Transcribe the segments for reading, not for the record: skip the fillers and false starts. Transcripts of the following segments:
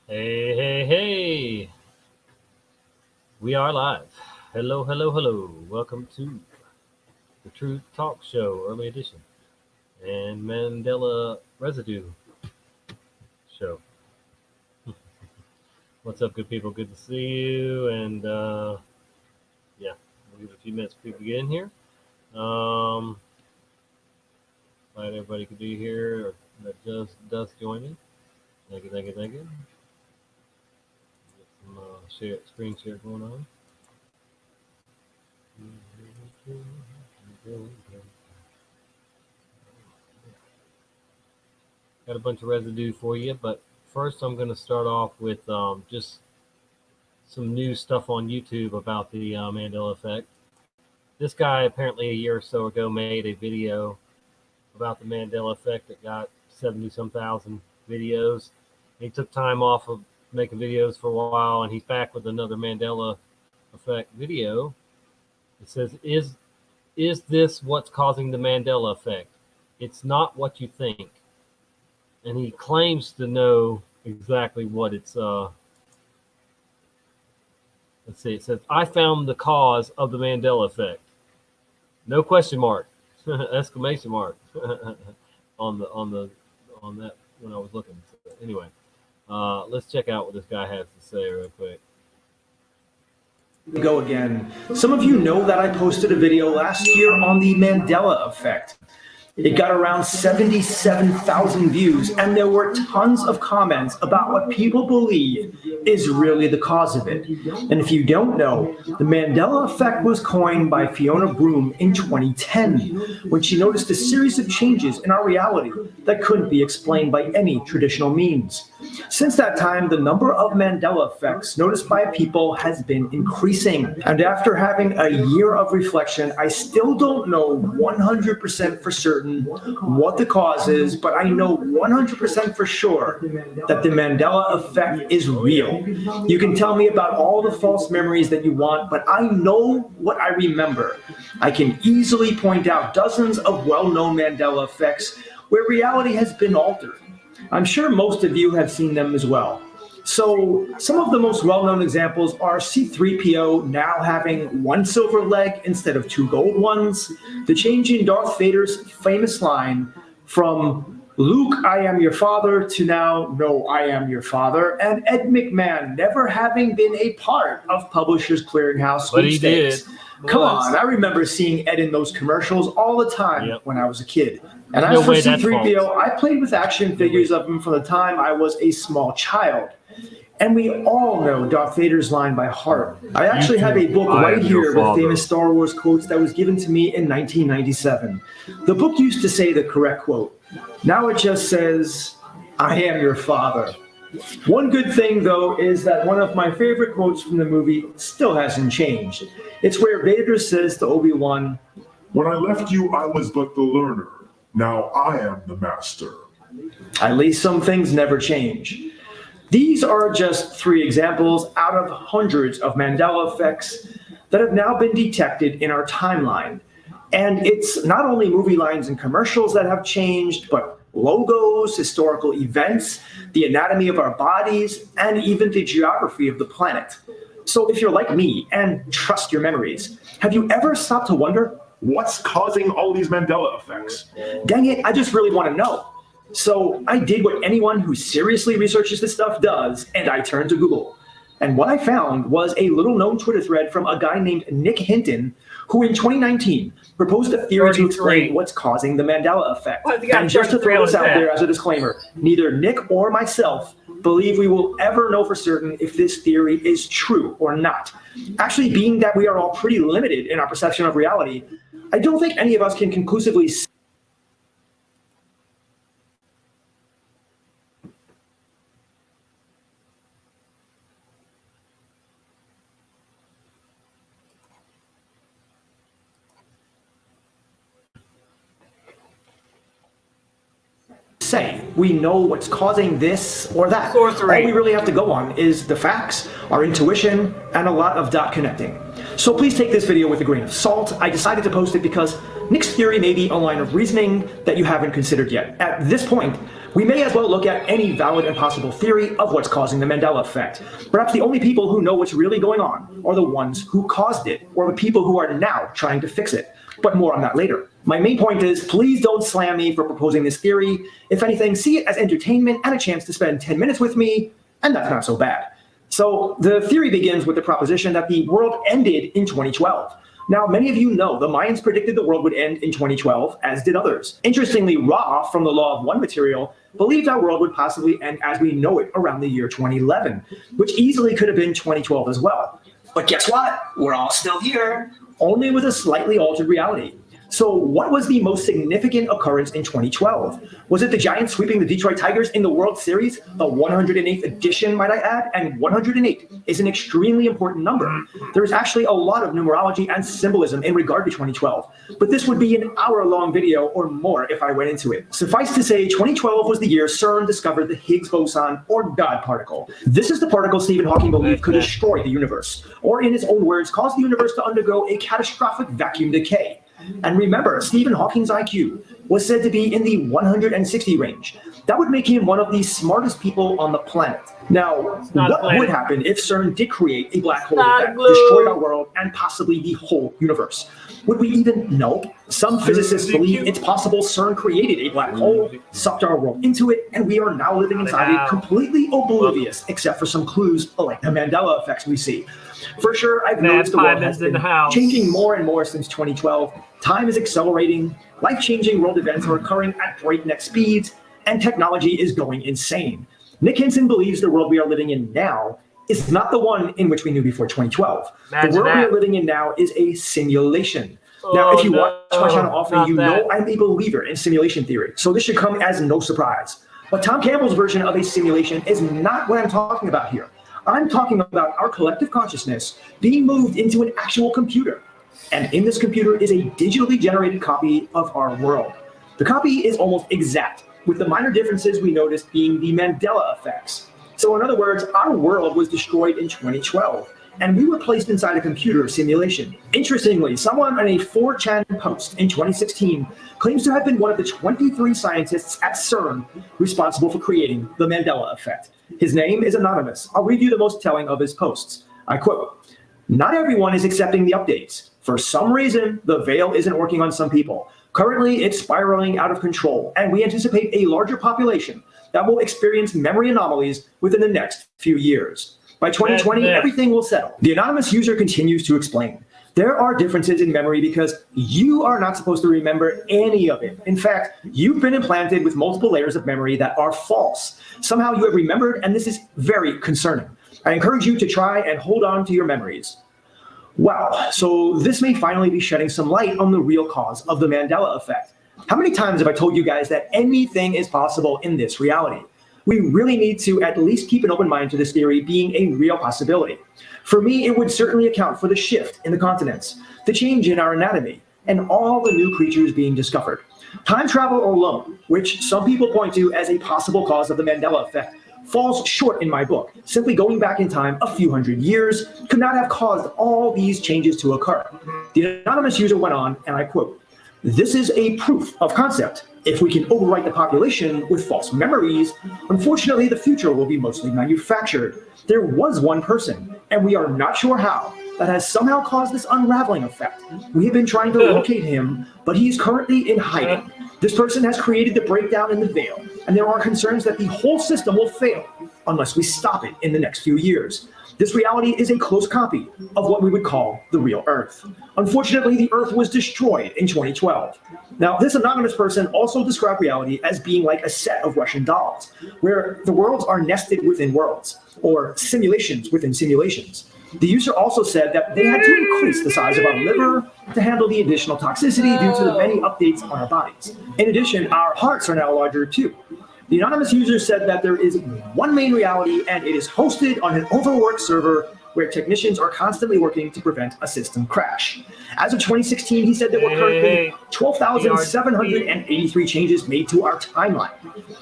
Hey, hey, hey. We are live. Hello, hello, hello. Welcome to the Truth Talk Show, early edition, and Mandela Residue Show. What's up, good people? Good to see you. And yeah, we'll give it a few minutes for people to get in here. Glad everybody could be here or that does join me. Thank you, thank you, thank you. Get some screen share going on. Got a bunch of residue for you, but first I'm going to start off with just some new stuff on YouTube about the Mandela Effect. This guy apparently a year or so ago made a video about the Mandela Effect that got 70-some thousand videos. He took time off of making videos for a while, and he's back with another Mandela Effect video. It says, is this what's causing the Mandela Effect? It's not what you think. And he claims to know exactly what it's, let's see, it says, I found the cause of the Mandela Effect. No question mark, exclamation mark on that when I was looking. So anyway, let's check out what this guy has to say real quick. Go again. Some of you know that I posted a video last year on the Mandela Effect. It got around 77,000 views, and there were tons of comments about what people believe is really the cause of it. And if you don't know, the Mandela Effect was coined by Fiona Broome in 2010, when she noticed a series of changes in our reality that couldn't be explained by any traditional means. Since that time, the number of Mandela effects noticed by people has been increasing. And after having a year of reflection, I still don't know 100% for certain what the cause is, but I know 100% for sure that the Mandela Effect is real. You can tell me about all the false memories that you want, but I know what I remember. I can easily point out dozens of well-known Mandela effects where reality has been altered. I'm sure most of you have seen them as well. So some of the most well-known examples are C-3PO now having one silver leg instead of two gold ones, the change in Darth Vader's famous line from Luke, I am your father, to now, no, I am your father, and Ed McMahon never having been a part of Publishers Clearinghouse sweepstakes. But he did. Come on, I remember seeing Ed in those commercials all the time when I was a kid. And as for C-3PO, I played with action figures of him from the time I was a small child. And we all know Darth Vader's line by heart. I actually have a book right here with famous Star Wars quotes that was given to me in 1997. The book used to say the correct quote. Now it just says, I am your father. One good thing, though, is that one of my favorite quotes from the movie still hasn't changed. It's where Vader says to Obi-Wan, when I left you, I was but the learner. Now I am the master. At least some things never change. These are just 3 examples out of hundreds of Mandela effects that have now been detected in our timeline. And it's not only movie lines and commercials that have changed, but logos, historical events, the anatomy of our bodies, and even the geography of the planet. So if you're like me and trust your memories, have you ever stopped to wonder, what's causing all these Mandela effects? Dang it, I just really want to know. So I did what anyone who seriously researches this stuff does, and I turned to Google. And what I found was a little-known Twitter thread from a guy named Nick Hinton, who in 2019 proposed a theory to explain what's causing the Mandela effect. And just to throw this out there as a disclaimer, neither Nick or myself believe we will ever know for certain if this theory is true or not. Actually, being that we are all pretty limited in our perception of reality, I don't think any of us can conclusively say we know what's causing this or that. All we really have to go on is the facts, our intuition, and a lot of dot connecting. So please take this video with a grain of salt. I decided to post it because Nick's theory may be a line of reasoning that you haven't considered yet. At this point, we may as well look at any valid and possible theory of what's causing the Mandela effect. Perhaps the only people who know what's really going on are the ones who caused it, or the people who are now trying to fix it. But more on that later. My main point is, please don't slam me for proposing this theory. If anything, see it as entertainment and a chance to spend 10 minutes with me, and that's not so bad. So the theory begins with the proposition that the world ended in 2012. Now, many of you know the Mayans predicted the world would end in 2012, as did others. Interestingly, Ra, from the Law of One material, believed our world would possibly end as we know it around the year 2011, which easily could have been 2012 as well. But guess what? We're all still here, only with a slightly altered reality. So what was the most significant occurrence in 2012? Was it the Giants sweeping the Detroit Tigers in the World Series, the 108th edition, might I add? And 108 is an extremely important number. There is actually a lot of numerology and symbolism in regard to 2012, but this would be an hour-long video or more if I went into it. Suffice to say, 2012 was the year CERN discovered the Higgs boson, or God particle. This is the particle Stephen Hawking believed could destroy the universe, or in his own words, cause the universe to undergo a catastrophic vacuum decay. And remember, Stephen Hawking's IQ was said to be in the 160 range. That would make him one of the smartest people on the planet. Now, what would happen if CERN did create a black hole that destroyed our world and possibly the whole universe? Would we even know? Some physicists believe it's possible CERN created a black hole, sucked our world into it, and we are now living inside it completely oblivious, except for some clues like the Mandela effects we see. For sure, I've noticed the world has been changing more and more since 2012. Time is accelerating, life-changing world events are occurring at breakneck speeds, and technology is going insane. Nick Hinson believes the world we are living in now is not the one in which we knew before 2012. The world we are living in now is a simulation. Now, if you watch my channel often, you know I'm a believer in simulation theory, so this should come as no surprise. But Tom Campbell's version of a simulation is not what I'm talking about here. I'm talking about our collective consciousness being moved into an actual computer. And in this computer is a digitally generated copy of our world. The copy is almost exact, with the minor differences we noticed being the Mandela effects. So in other words, our world was destroyed in 2012, and we were placed inside a computer simulation. Interestingly, someone on a 4chan post in 2016 claims to have been one of the 23 scientists at CERN responsible for creating the Mandela effect. His name is anonymous. I'll read you the most telling of his posts. I quote, "Not everyone is accepting the updates. For some reason, the veil isn't working on some people. Currently, it's spiraling out of control, and we anticipate a larger population that will experience memory anomalies within the next few years. By 2020, everything will settle." The anonymous user continues to explain, "There are differences in memory because you are not supposed to remember any of it. In fact, you've been implanted with multiple layers of memory that are false. Somehow you have remembered, and this is very concerning. I encourage you to try and hold on to your memories." Wow, so this may finally be shedding some light on the real cause of the Mandela effect. How many times have I told you guys that anything is possible in this reality? We really need to at least keep an open mind to this theory being a real possibility. For me, it would certainly account for the shift in the continents, the change in our anatomy, and all the new creatures being discovered. Time travel alone, which some people point to as a possible cause of the Mandela effect, falls short in my book. Simply going back in time a few hundred years could not have caused all these changes to occur. The anonymous user went on, and I quote, "This is a proof of concept. If we can overwrite the population with false memories, unfortunately the future will be mostly manufactured. There was one person, and we are not sure how, that has somehow caused this unraveling effect. We have been trying to locate him, but he is currently in hiding. This person has created the breakdown in the veil, and there are concerns that the whole system will fail unless we stop it in the next few years. This reality is a close copy of what we would call the real Earth. Unfortunately, the Earth was destroyed in 2012. Now, this anonymous person also described reality as being like a set of Russian dolls, where the worlds are nested within worlds, or simulations within simulations. The user also said that they had to increase the size of our liver to handle the additional toxicity due to the many updates on our bodies. In addition, our hearts are now larger too. The anonymous user said that there is one main reality, and it is hosted on an overworked server where technicians are constantly working to prevent a system crash. As of 2016, he said there were currently 12,783 changes made to our timeline.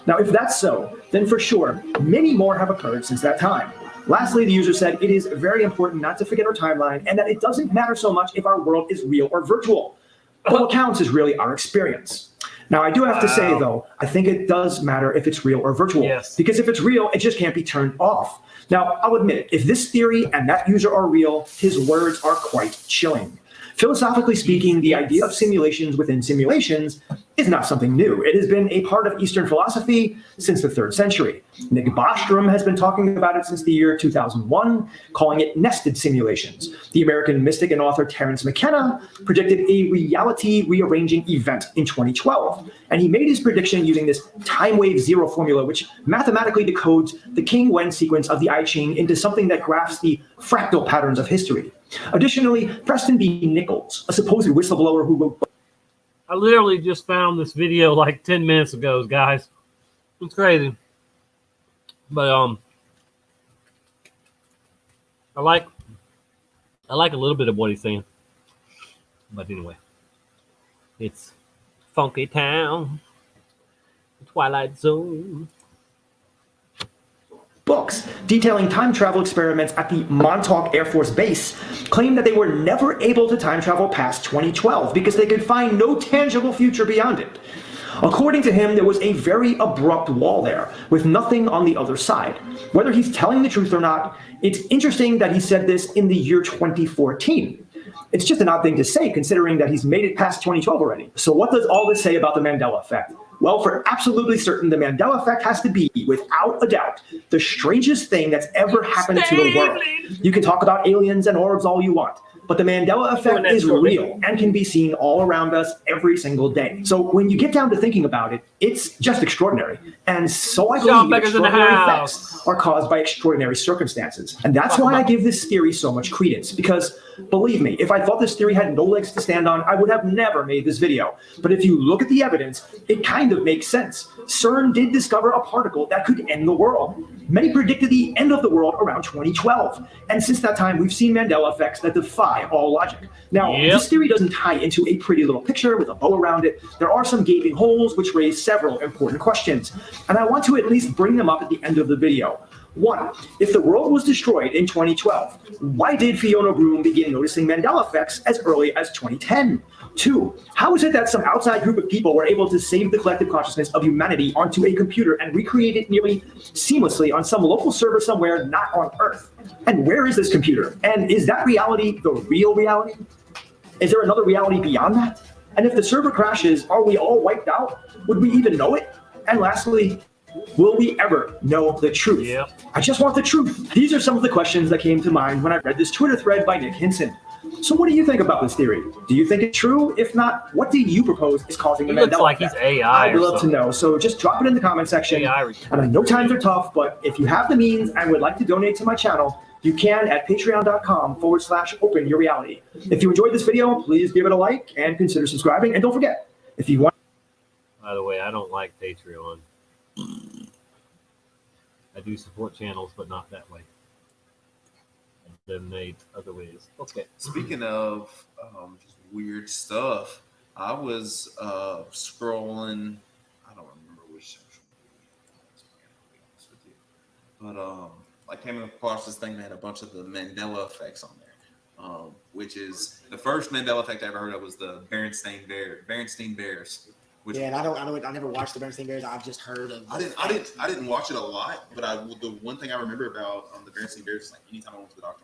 Now, if that's so, then for sure, many more have occurred since that time. Lastly, the user said it is very important not to forget our timeline and that it doesn't matter so much if our world is real or virtual. But what counts is really our experience. Now, I do have to say, though, I think it does matter if it's real or virtual. Yes. Because if it's real, it just can't be turned off. Now, I'll admit it, if this theory and that user are real, his words are quite chilling. Philosophically speaking, the idea of simulations within simulations is not something new. It has been a part of Eastern philosophy since the 3rd century. Nick Bostrom has been talking about it since the year 2001, calling it nested simulations. The American mystic and author Terence McKenna predicted a reality rearranging event in 2012. And he made his prediction using this time wave zero formula, which mathematically decodes the King-Wen sequence of the I Ching into something that graphs the fractal patterns of history. Additionally, Preston B. Nichols, a supposed whistleblower who wrote... I literally just found this video like 10 minutes ago, guys. It's crazy. But I like a little bit of what he's saying. But anyway, it's Funky Town, Twilight Zone. Books detailing time travel experiments at the Montauk Air Force Base claimed that they were never able to time travel past 2012 because they could find no tangible future beyond it. According to him, there was a very abrupt wall there with nothing on the other side. Whether he's telling the truth or not, it's interesting that he said this in the year 2014. It's just an odd thing to say considering that he's made it past 2012 already. So what does all this say about the Mandela effect? Well, for absolutely certain, the Mandela effect has to be, without a doubt, the strangest thing that's ever happened to the world. You can talk about aliens and orbs all you want, but the Mandela effect is real and can be seen all around us every single day. So when you get down to thinking about it, it's just extraordinary. And so I believe extraordinary effects are caused by extraordinary circumstances. And that's why I give this theory so much credence, because believe me, if I thought this theory had no legs to stand on, I would have never made this video. But if you look at the evidence, it kind of makes sense. CERN did discover a particle that could end the world. Many predicted the end of the world around 2012. And since that time, we've seen Mandela effects that defy all logic. Now, this theory doesn't tie into a pretty little picture with a bow around it. There are some gaping holes which raise several important questions. And I want to at least bring them up at the end of the video. 1. If the world was destroyed in 2012, why did Fiona Broome begin noticing Mandela effects as early as 2010? 2. How is it that some outside group of people were able to save the collective consciousness of humanity onto a computer and recreate it nearly seamlessly on some local server somewhere not on Earth? And where is this computer? And is that reality the real reality? Is there another reality beyond that? And if the server crashes, are we all wiped out? Would we even know it? And lastly, will we ever know the truth? I just want the truth. These are some of the questions that came to mind when I read this Twitter thread by Nick Hinson. So what do you think about this theory? Do you think it's true? If not, what do you propose is causing the Mandela effect? He's AI. I'd love to know. So just drop it in the comment section. And I know times are tough, but if you have the means and would like to donate to my channel, you can at patreon.com/openyourreality. If you enjoyed this video, please give it a like and consider subscribing. And don't forget, if you want... By the way, I don't like Patreon. I do support channels, but not that way. I donate other ways. Okay. Speaking of just weird stuff, I was scrolling. I don't remember which social media, but I came across this thing that had a bunch of the Mandela effects on there, which is the first Mandela effect I ever heard of was the Berenstain Bears. Which, yeah, and I never watched the Berenstain Bears. I've just heard of. I didn't watch it a lot, but the one thing I remember about the Berenstain Bears is like anytime I went to the doctor,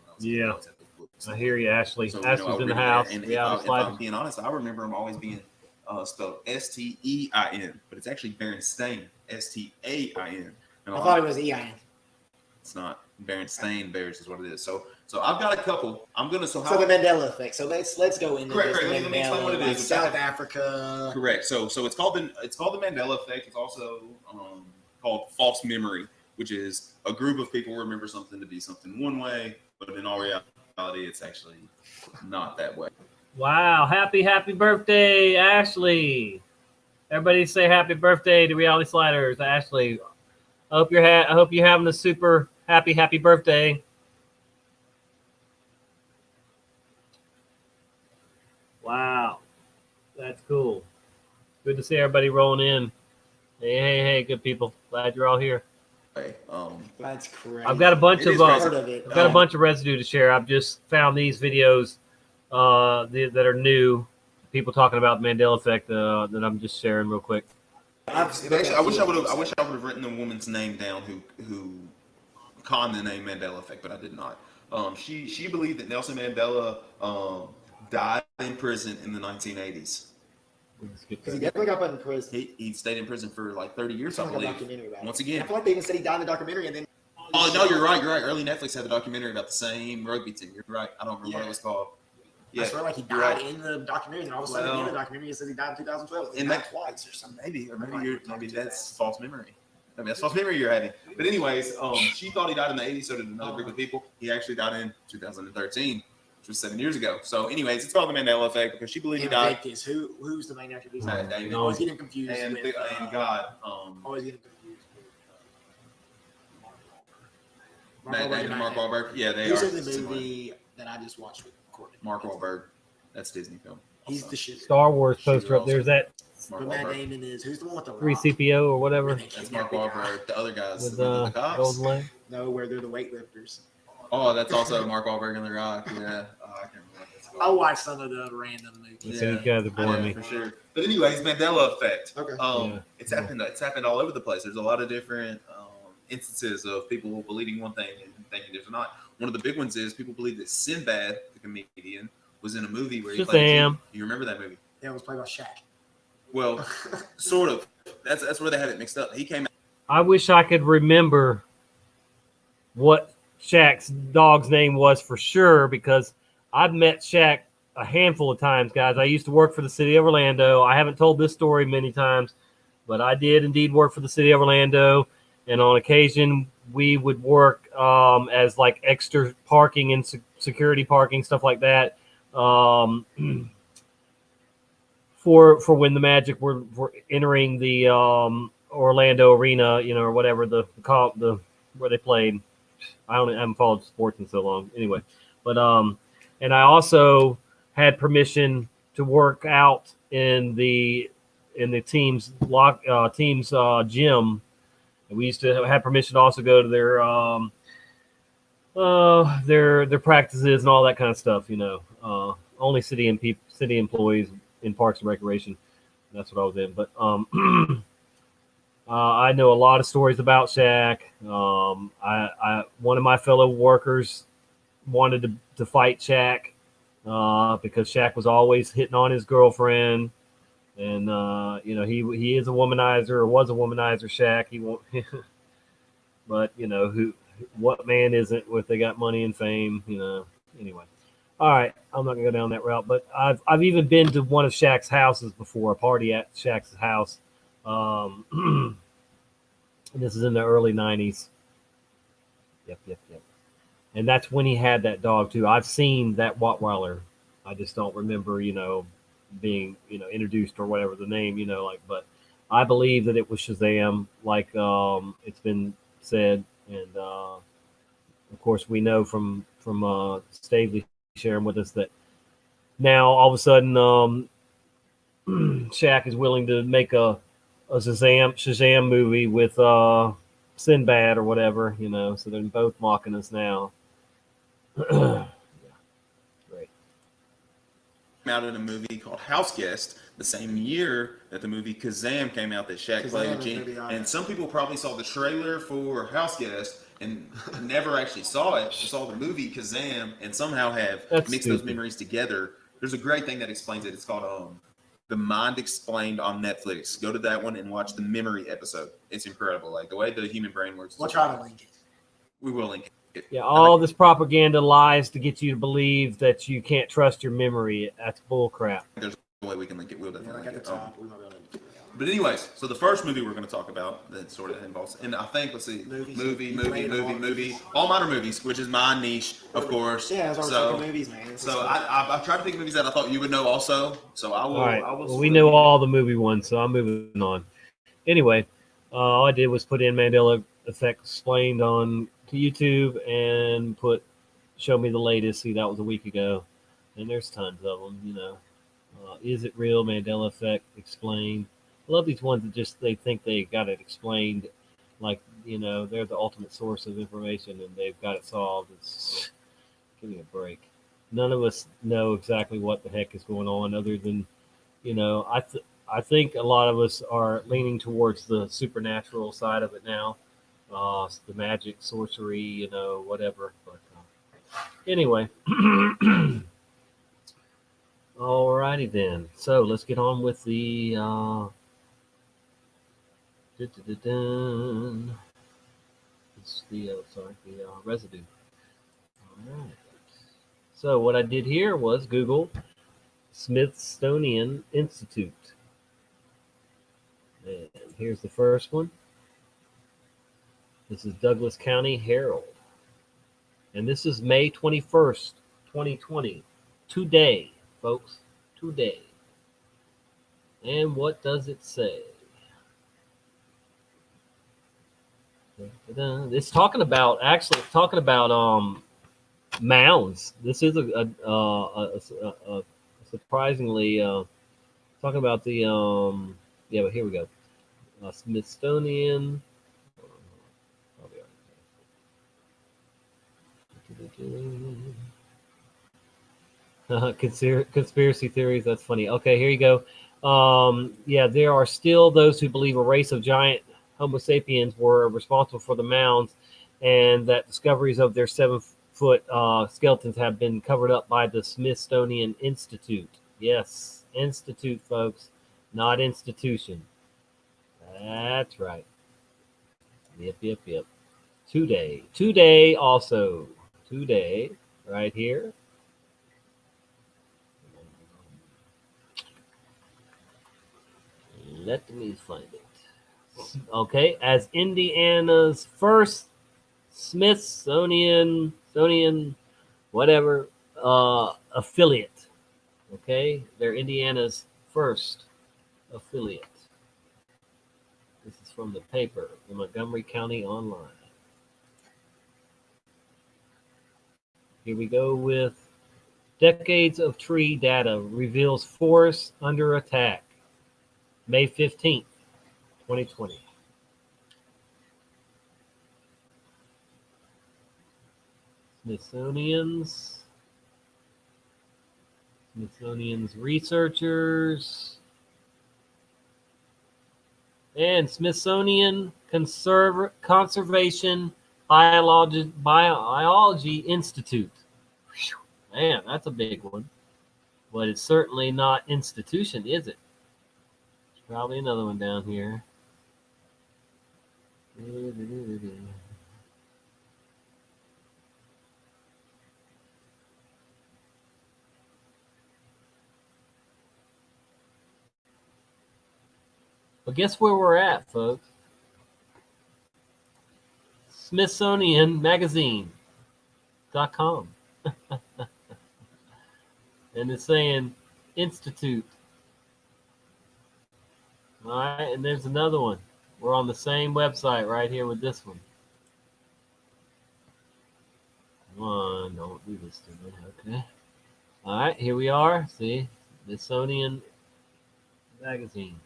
I hear you, Ashley. So, Ashley's in the house. And if I'm being honest, I remember them always being spelled Stein, but it's actually Berenstain, Stain. I thought it was EIN. It's not. Berenstain Bears is what it is. So I've got a couple. So the Mandela effect. So let's go into correct. this. Let me explain what it is. South Africa. Correct. So it's called the Mandela effect. It's also called false memory, which is a group of people remember something to be something one way, but in all reality, it's actually not that way. Wow! Happy birthday, Ashley! Everybody say happy birthday to Reality Sliders, Ashley. I hope you're having a super happy birthday. Wow, that's cool. Good to see everybody rolling in. Hey, good people. Glad you're all here. That's crazy. I've got a bunch of residue to share. I've just found these videos that are new people talking about the Mandela Effect that I'm just sharing real quick. Actually, I wish I would have written the woman's name down who conned the name Mandela Effect, but I did not. She believed that Nelson Mandela died in prison in the 1980s. Because he definitely got put in prison. He stayed in prison for like 30 years, I Like a believe. documentary about it. Once again. I feel like they even said he died in the documentary, and then. Oh no, you're right. Early Netflix had the documentary about the same rugby team. You're right. I don't remember what it was called. Yeah, I swear like he died in the documentary, and all of a sudden at the end of the documentary it says he died in 2012. He died twice or something. Maybe that's false memory. I mean, that's false memory you're having. But anyways, she thought he died in the 80s, so did another group of people. He actually died in 2013, which was 7 years ago. So anyways, it's called the Mandela Effect because she believed he died. Who's the main actor? David. I always get him confused And with. God. Always get him confused. Mark Wahlberg. Yeah, they Who's are. in the movie that I just watched with Courtney? Mark Wahlberg. That's Disney film. He's the shit. Star Wars poster up there's that Mark But Matt Wahlberg. Damon is who's the one with the rock? 3CPO or whatever That's Mark Wahlberg. The other guys, with the cops. Golden Lane. No, where they're the weightlifters. Oh, that's also Mark Wahlberg and The Rock. Yeah. Oh, I can't remember what that's called. I watched some of the random movies. Yeah. These guys are boring me. For sure. But anyways, Mandela Effect. Okay. Yeah. It's happened all over the place. There's a lot of different instances of people believing one thing and thinking there's not. One of the big ones is people believe that Sinbad, the comedian, was in a movie where he played a genie. You remember that movie? Yeah, it was played by Shaq. Well, sort of. That's where they have it mixed up. He came out. I wish I could remember what Shaq's dog's name was for sure because I've met Shaq a handful of times, guys. I used to work for the city of Orlando. I haven't told this story many times, but I did indeed work for the city of Orlando. And on occasion, we would work as like extra parking and security parking, stuff like that. For when the Magic were entering the Orlando arena, or whatever the where they played. I haven't followed sports in so long. Anyway, but and I also had permission to work out in the team's gym. And we used to have permission to also go to their practices and all that kind of stuff. Only city employees in Parks and Recreation. That's what I was in. But I know a lot of stories about Shaq. One of my fellow workers wanted to fight Shaq because Shaq was always hitting on his girlfriend. And he is a womanizer or was a womanizer, Shaq. He won't, but what man isn't if they got money and fame? Anyway, all right, I'm not gonna go down that route. But I've even been to one of Shaq's houses before, a party at Shaq's house. And this is in the early '90s. Yep. And that's when he had that dog too. I've seen that Rottweiler. I just don't remember, being introduced or whatever the name, but I believe that it was Shazam, like it's been said, and of course we know from Stavely sharing with us that now all of a sudden Shaq is willing to make a Shazam movie with Sinbad or whatever, so they're both mocking us now. Out in a movie called House Guest the same year that the movie Kazam came out that Shaq played a genie. And some people probably saw the trailer for House Guest and never actually saw it. They saw the movie Kazam and somehow have mixed those memories together. There's a great thing that explains it. It's called The Mind Explained on Netflix. Go to that one and watch the memory episode. It's incredible. Like the way the human brain works. We'll try to link it. We will link it. Yeah, all this propaganda lies to get you to believe that you can't trust your memory. That's bull crap. There's a way we can link it. We'll definitely link it. We might be able to figure it out. But anyways, so the first movie we're going to talk about that sort of involves, and I think, let's see, movie, all minor movies, which is my niche, of course. Yeah, that's our movies, man. So I've tried to think of movies that I thought you would know also. So I will. All right. I will Well, we know all the movie ones, so I'm moving on. Anyway, all I did was put in Mandela Effect Explained on to YouTube and show me the latest. See, that was a week ago, and there's tons of them. Is it real? Mandela Effect Explained. I love these ones that they think they got it explained, like they're the ultimate source of information and they've got it solved. Give me a break. None of us know exactly what the heck is going on, other than I think a lot of us are leaning towards the supernatural side of it now, the magic, sorcery, whatever. But anyway, alrighty then. So let's get on with the it's the residue. All right. So what I did here was Google Smithsonian Institute. And here's the first one. This is Douglas County Herald. And this is May 21st, 2020. Today, folks. Today. And what does it say? It's talking about mounds. This is a surprisingly talking about the but here we go. Smithsonian. Conspiracy theories. That's funny. Okay, here you go. There are still those who believe a race of giant Homo sapiens were responsible for the mounds, and that discoveries of their 7-foot skeletons have been covered up by the Smithsonian Institute. Yes, institute, folks, not institution. That's right. Yep. Today also. Today, right here. Let me find it. Okay, as Indiana's first Smithsonian whatever affiliate. Okay, they're Indiana's first affiliate. This is from the paper, the Montgomery County Online. Here we go with decades of tree data reveals forests under attack. May 15th, 2020. Smithsonian's researchers and Smithsonian Conservation Biology Institute. Man, that's a big one. But it's certainly not institution, is it? There's probably another one down here. But guess where we're at, folks? Smithsonian Magazine.com. And it's saying Institute. All right, and there's another one. We're on the same website right here with this one. Come on, don't do this to me. Okay. All right, here we are. See, Smithsonian Magazine.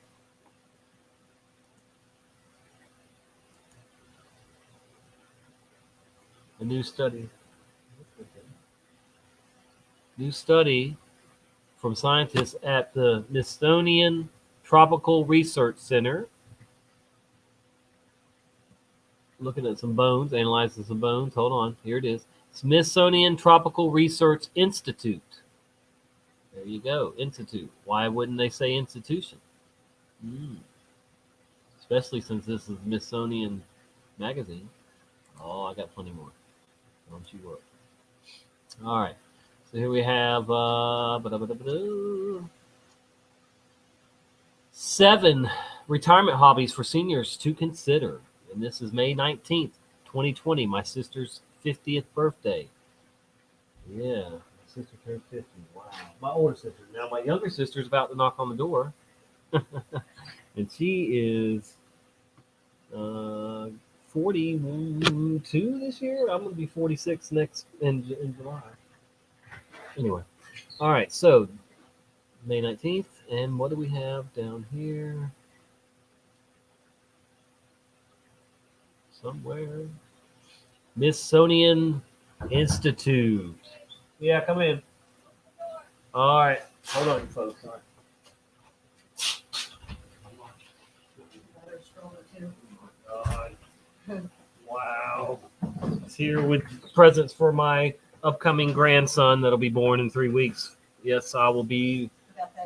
A new study from scientists at the Smithsonian Tropical Research Center, looking at some bones, analyzing some bones. Hold on, here it is. Smithsonian Tropical Research Institute. There you go, institute. Why wouldn't they say institution? Especially since this is Smithsonian Magazine. Oh, I got plenty more. Don't you worry. All right. So here we have 7 retirement hobbies for seniors to consider. And this is May 19th, 2020, my sister's 50th birthday. Yeah, my sister turned 50. Wow. My older sister. Now, my younger sister's about to knock on the door. And she is 42 this year. I'm going to be 46 next in July. Anyway, all right, so May 19th, and what do we have down here? Somewhere. Smithsonian Institute. Yeah, come in. All right, hold on, folks. All right. Wow. It's here with presents for my upcoming grandson that'll be born in 3 weeks. Yes, I will be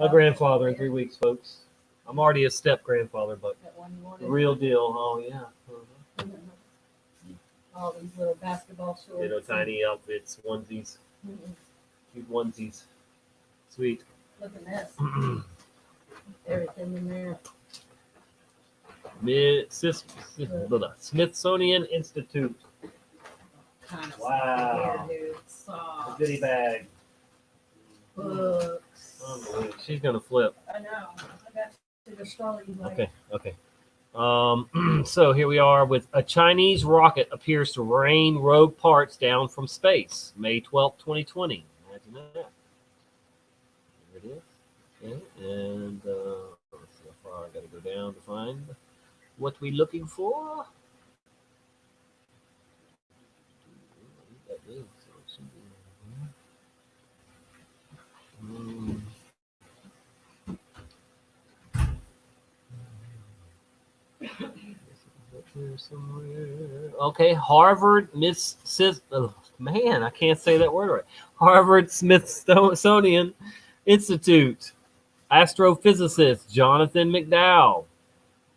a grandfather in 3 weeks, folks. I'm already a step grandfather, but the real deal. Oh, yeah. All these little basketball shorts. You know, tiny outfits, onesies, cute onesies. Sweet. Look at this. Everything in there. Smithsonian Institute. Kind of Wow. stuff here, dude. A Socks, goodie bag. books. Unbelievable. She's gonna flip. I know. I got to the stroller you like. Okay. So here we are with a Chinese rocket appears to rain rogue parts down from space. May 12th, 2020. Imagine that. There it is. Okay. And let's see how far I gotta go down to find what we're looking for. That is, so it should be here somewhere. Okay, Harvard man, I can't say that word right. Harvard Smithsonian Institute astrophysicist Jonathan McDowell.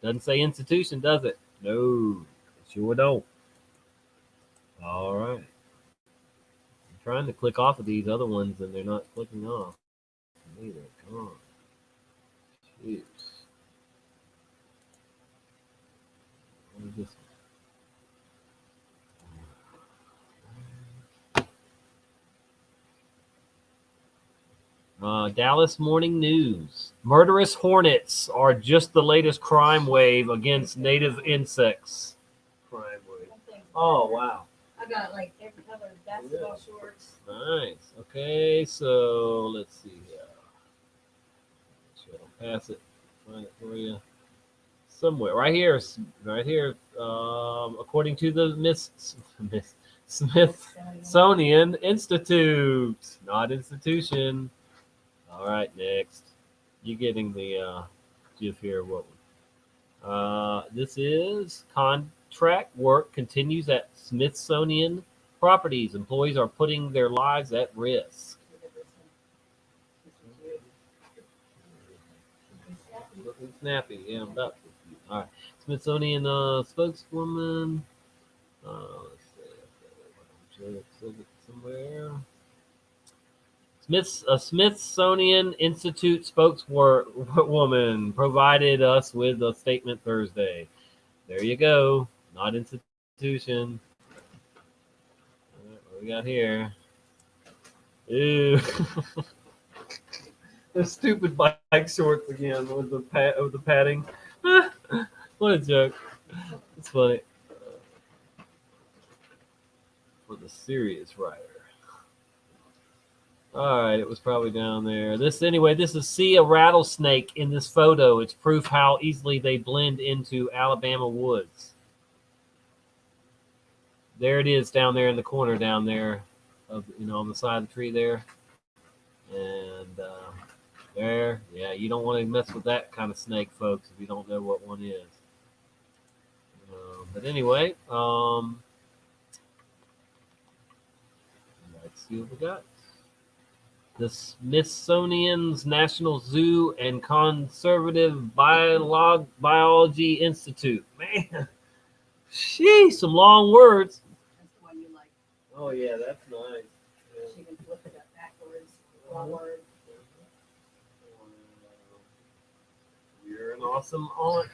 Doesn't say institution, does it? No, it sure don't. All right. I'm trying to click off of these other ones and they're not clicking off. Neither. Come on. Jeez. What is this? Dallas Morning News. Murderous hornets are just the latest crime wave against native insects. Crime wave. Oh, wow. I got like every color basketball shorts. Nice. Okay, so let's see here. Sure, I'll pass it. Find it for you. Somewhere. Right here. Right here. According to the Smithsonian Institute. Not institution. All right, next. You're getting the GIF here. What? This is contract work continues at Smithsonian Properties. Employees are putting their lives at risk. Looking snappy. Yeah, I'm about to. All right. Smithsonian spokeswoman. Let's see. Somewhere. Smithsonian Institute spokeswoman provided us with a statement Thursday. There you go. Not institution. All right, what we got here? Ew. The stupid bike shorts again with the padding. What a joke. It's funny. For the serious writer. All right, it was probably down there. This is see a rattlesnake in this photo. It's proof how easily they blend into Alabama woods. There it is down there in the corner down there, on the side of the tree there. And there, yeah, you don't want to mess with that kind of snake, folks, if you don't know what one is. But anyway, let's see what we got. The Smithsonian's National Zoo and Conservative Biology Institute. Man, sheesh, some long words. That's the one you like. Oh, yeah, that's nice. Yeah. She can flip it up backwards. One word. You're an awesome aunt.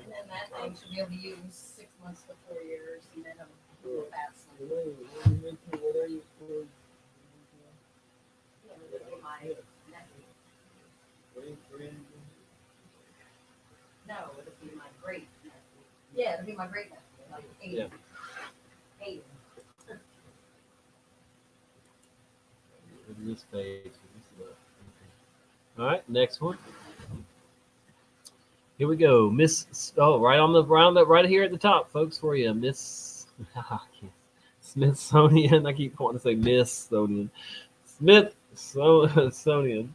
And then that thing should be able to use 6 months to 4 years, and then a little fast one. Yeah, it'll be my nephew. No, it'll be my great nephew. Yeah, it'll be my great nephew, like 80. Yeah. 80. This page. All right, next one. Here we go, Miss. Oh, right here at the top, folks, for you, Miss Smithsonian. I keep wanting to say Smithsonian. Smithsonian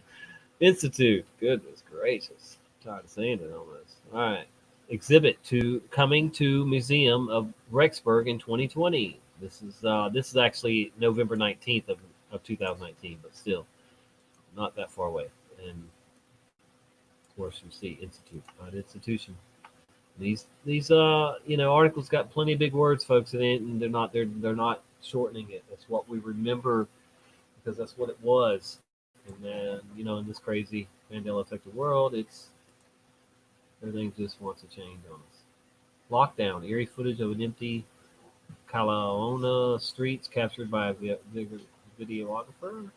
Institute. Goodness gracious, I'm tired of saying it almost. All right, exhibit coming to Museum of Rexburg in 2020. This is actually November 19th of 2019, but still not that far away. And of course, you see institute, not institution. These articles got plenty of big words, folks, in it, and they're not shortening it. That's what we remember because that's what it was. And then in this crazy Mandela affected world, everything just wants to change on us. Lockdown, eerie footage of an empty Kalaona streets captured by a videographer.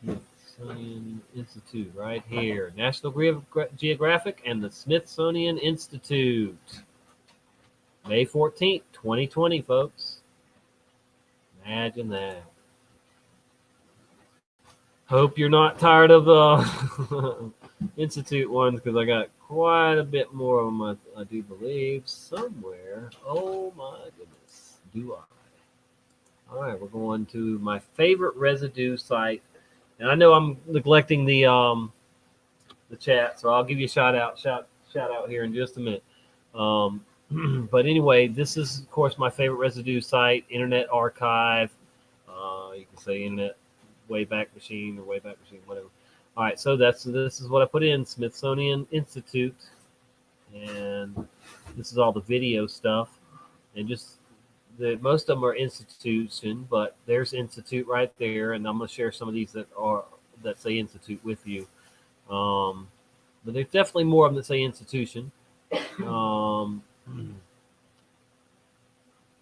Smithsonian Institute right here. National Geographic and the Smithsonian Institute. May 14th, 2020, folks. Imagine that. Hope you're not tired of the Institute ones because I got quite a bit more of them, I do believe, somewhere. Oh my goodness. Do I? All right, we're going to my favorite residue site. And I know I'm neglecting the chat, so I'll give you a shout out here in just a minute. But anyway, this is of course my favorite residue site, Internet Archive. You can say Internet Wayback Machine, whatever. All right, so this is what I put in Smithsonian Institute, and this is all the video stuff, and just most of them are institution, but there's institute right there, and I'm going to share some of these that say institute with you. But there's definitely more of them that say institution.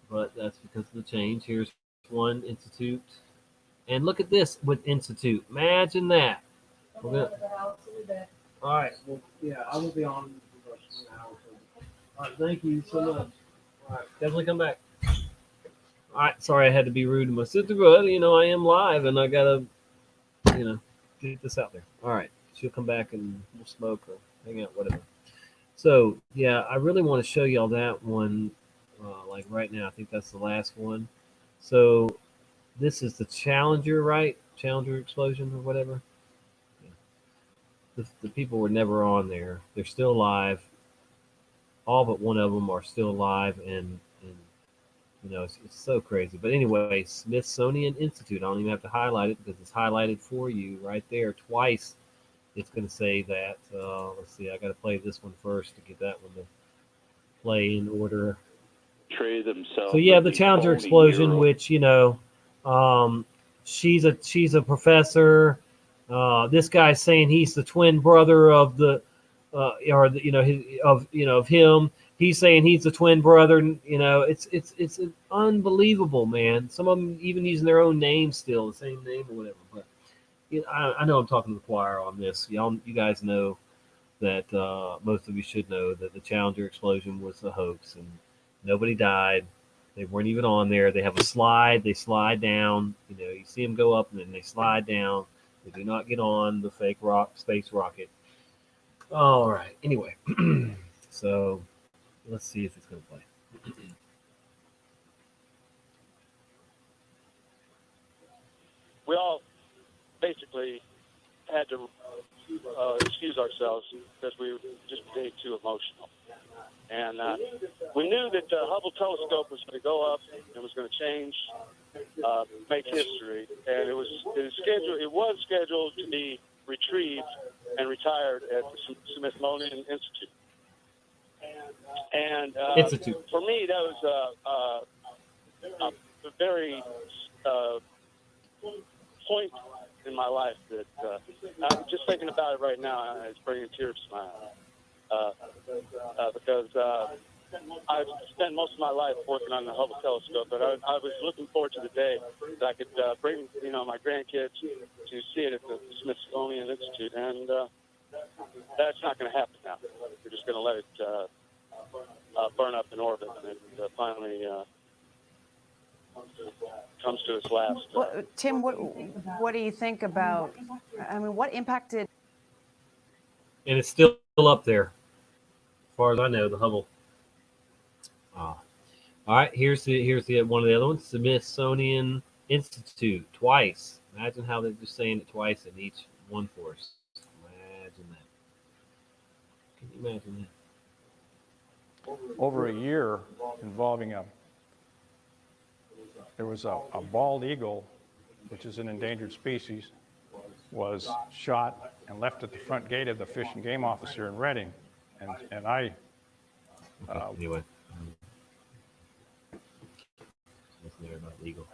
But that's because of the change. Here's one institute, and look at this with institute. Imagine that. All right. Well, yeah, I will be on an hour. All right. Thank you so much. All right. Definitely come back. All right, sorry I had to be rude to my sister, but I am live and I gotta, get this out there. All right, she'll come back and we'll smoke or hang out, whatever. So yeah, I really want to show y'all that one, like right now. I think that's the last one. So this is the Challenger, right? Challenger explosion or whatever. Yeah. The people were never on there. They're still alive. All but one of them are still alive, and it's so crazy. But anyway, Smithsonian Institute. I don't even have to highlight it because it's highlighted for you right there twice. It's going to say that. Let's see. I got to play this one first to get that one to play in order. So yeah, the Challenger explosion, which she's a professor. This guy's saying he's the twin brother of of him. He's saying he's the twin brother. It's unbelievable, man. Some of them even using their own name still, the same name or whatever. But I know I'm talking to the choir on this. You guys know that most of you should know that the Challenger explosion was a hoax and nobody died. They weren't even on there. They have a slide. They slide down. You see them go up and then they slide down. They do not get on the fake space rocket. All right. Anyway, so let's see if it's going to play. We all basically had to excuse ourselves because we were just being too emotional. And we knew that the Hubble telescope was going to go up and was going to change, make history. And it was scheduled to be retrieved and retired at the Smithsonian Institute. And for me, that was a very point in my life that I'm just thinking about it right now. It's bringing tears to my eyes because I've spent most of my life working on the Hubble telescope, but I was looking forward to the day that I could bring my grandkids to see it at the Smithsonian Institute, and that's not going to happen now. We're just going to let it burn up in orbit, and it finally comes to its last. Well, Tim, what do you think about? I mean, what impact did? And it's still up there, as far as I know, the Hubble. All right, here's the one of the other ones, Smithsonian Institute, twice. Imagine how they're just saying it twice in each one for us. Imagine that. Imagine Over a year involving there was a bald eagle, which is an endangered species, was shot and left at the front gate of the Fish and Game officer in Reading. And I, that. Okay, anyway. That's there about legal.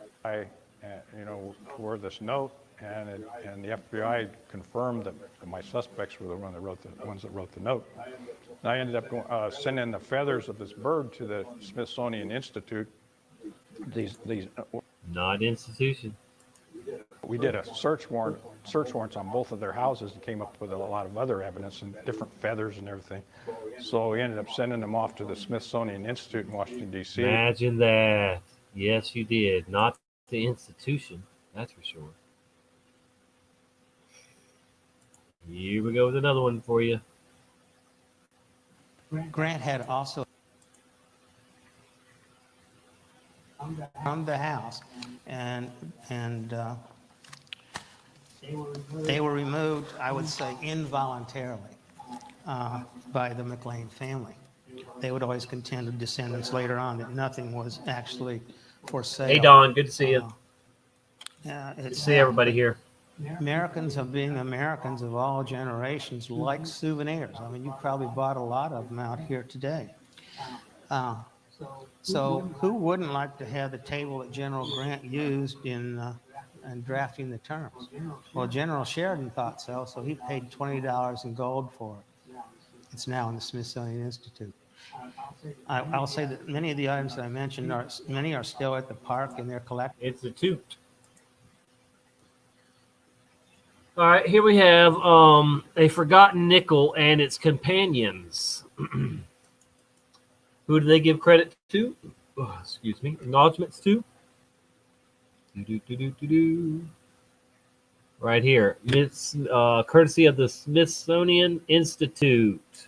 wore this note, and the FBI confirmed that my suspects were the ones that wrote the note. And I ended up sending the feathers of this bird to the Smithsonian Institute. Not institution. We did a search warrants on both of their houses and came up with a lot of other evidence and different feathers and everything. So we ended up sending them off to the Smithsonian Institute in Washington, D.C. Imagine that. Yes, you did. Not the institution, that's for sure. Here we go with another one for you. Grant had also from the house, and they were removed, I would say, involuntarily by the McLean family. They would always contend with descendants later on that nothing was actually for sale. Hey, Don, good to see you. Good to see everybody here. Americans, of being Americans of all generations, like souvenirs. I mean, you probably bought a lot of them out here today. So who wouldn't like to have the table that General Grant used in drafting the terms? Well, General Sheridan thought so he paid $20 in gold for it. It's now in the Smithsonian Institute. I'll say that many of the items that I mentioned many are still at the park in their collection. Institute. All right, here we have a forgotten nickel and its companions. Who do they give credit to? Oh, excuse me. Acknowledgements to? Right here. Courtesy of the Smithsonian Institute.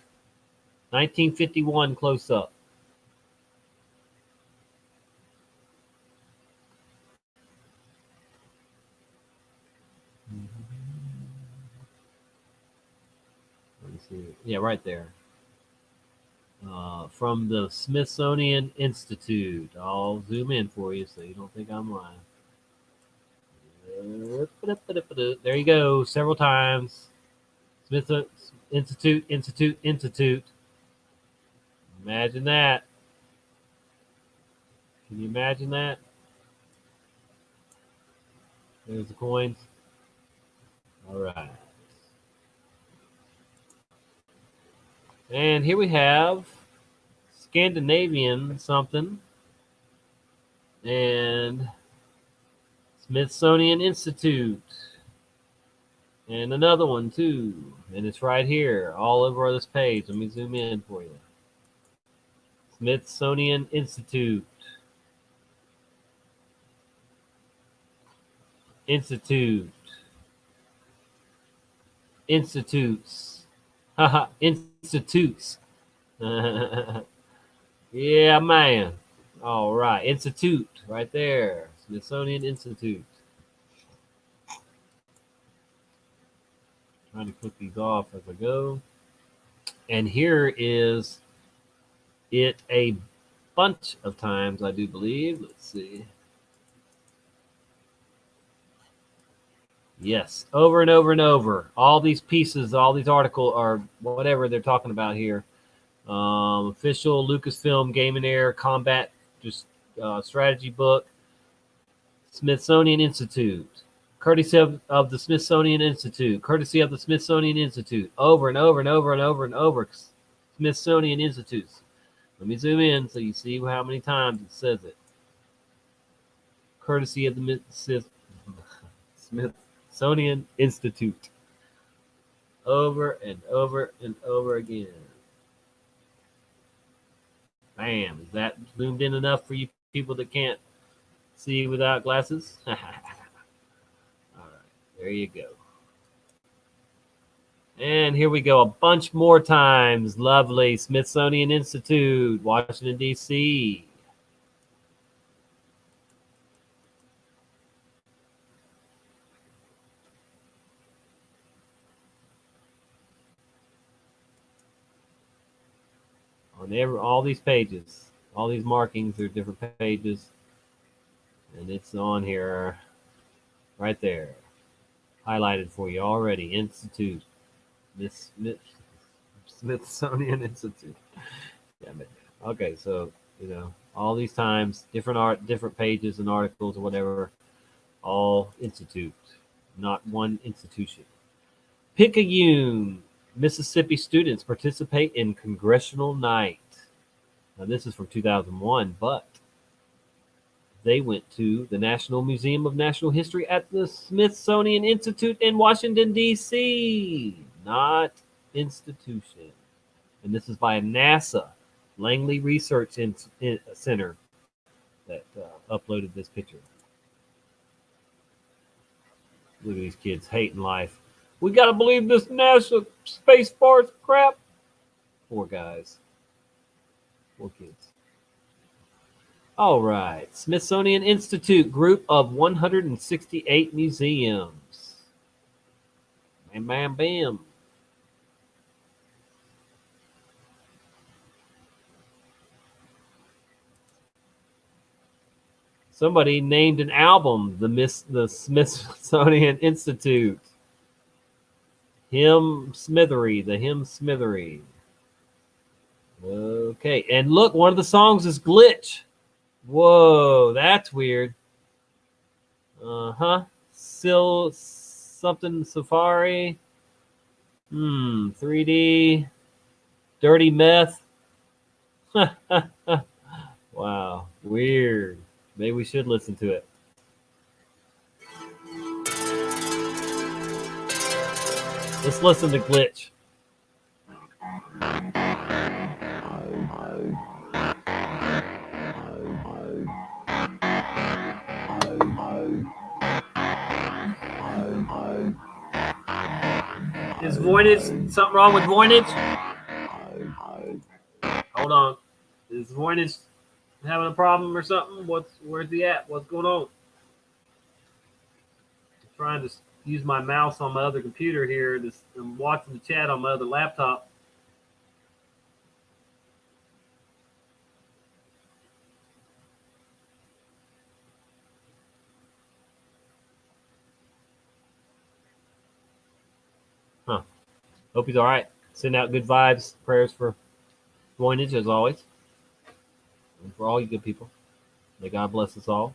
1951 close up. Let me see. Yeah, right there. From the Smithsonian Institute. I'll zoom in for you so you don't think I'm lying. There you go, several times. Smith Institute. Imagine that. Can you imagine that? There's the coins. All right. And here we have Scandinavian something and Smithsonian Institute and another one too, and it's right here all over this page. Let me zoom in for you. Smithsonian Institutes. Haha, institutes. Yeah, man. All right. Institute right there. Smithsonian Institute. Trying to click these off as I go. And here is it a bunch of times, I do believe. Let's see. Yes, over and over and over. All these pieces, all these articles, or whatever they're talking about here. Official Lucasfilm Game and Air Combat strategy book. Smithsonian Institute. Courtesy of the Smithsonian Institute. Courtesy of the Smithsonian Institute. Over and over and over and over and over. Smithsonian Institutes. Let me zoom in so you see how many times it says it. Courtesy of the Smithsonian Institute. Over and over and over again. Bam. Is that zoomed in enough for you people that can't see without glasses? All right. There you go. And here we go. A bunch more times. Lovely. Smithsonian Institute, Washington, D.C. on all these pages. All these markings are different pages. And it's on here right there. Highlighted for you already. Institute. Smithsonian Institute. Damn it. Okay, so all these times, different pages and articles or whatever, all institute, not one institution. Picayune, Mississippi students participate in Congressional Night. Now this is from 2001, but they went to the National Museum of Natural History at the Smithsonian Institute in Washington, D.C., not institution. And this is by NASA, Langley Research Center, that uploaded this picture. Look at these kids hating life. We got to believe this NASA space farce crap. Poor guys. Poor kids. All right. Smithsonian Institute, group of 168 museums. Bam, bam, bam. Somebody named an album the Smithsonian Institute. Hymn Smithery, the Hymn Smithery. Okay, and look, one of the songs is Glitch. Whoa, that's weird. Still something Safari. 3D. Dirty Meth. Wow, weird. Maybe we should listen to it. Let's listen to Glitch. Is Voynich something wrong with Voynich? Hold on. Is Voynich having a problem or something? Where's he at? What's going on? I'm trying to use my mouse on my other computer here. I'm watching the chat on my other laptop. Huh. Hope he's all right. Send out good vibes, prayers for Voynich as always, and for all you good people. May God bless us all.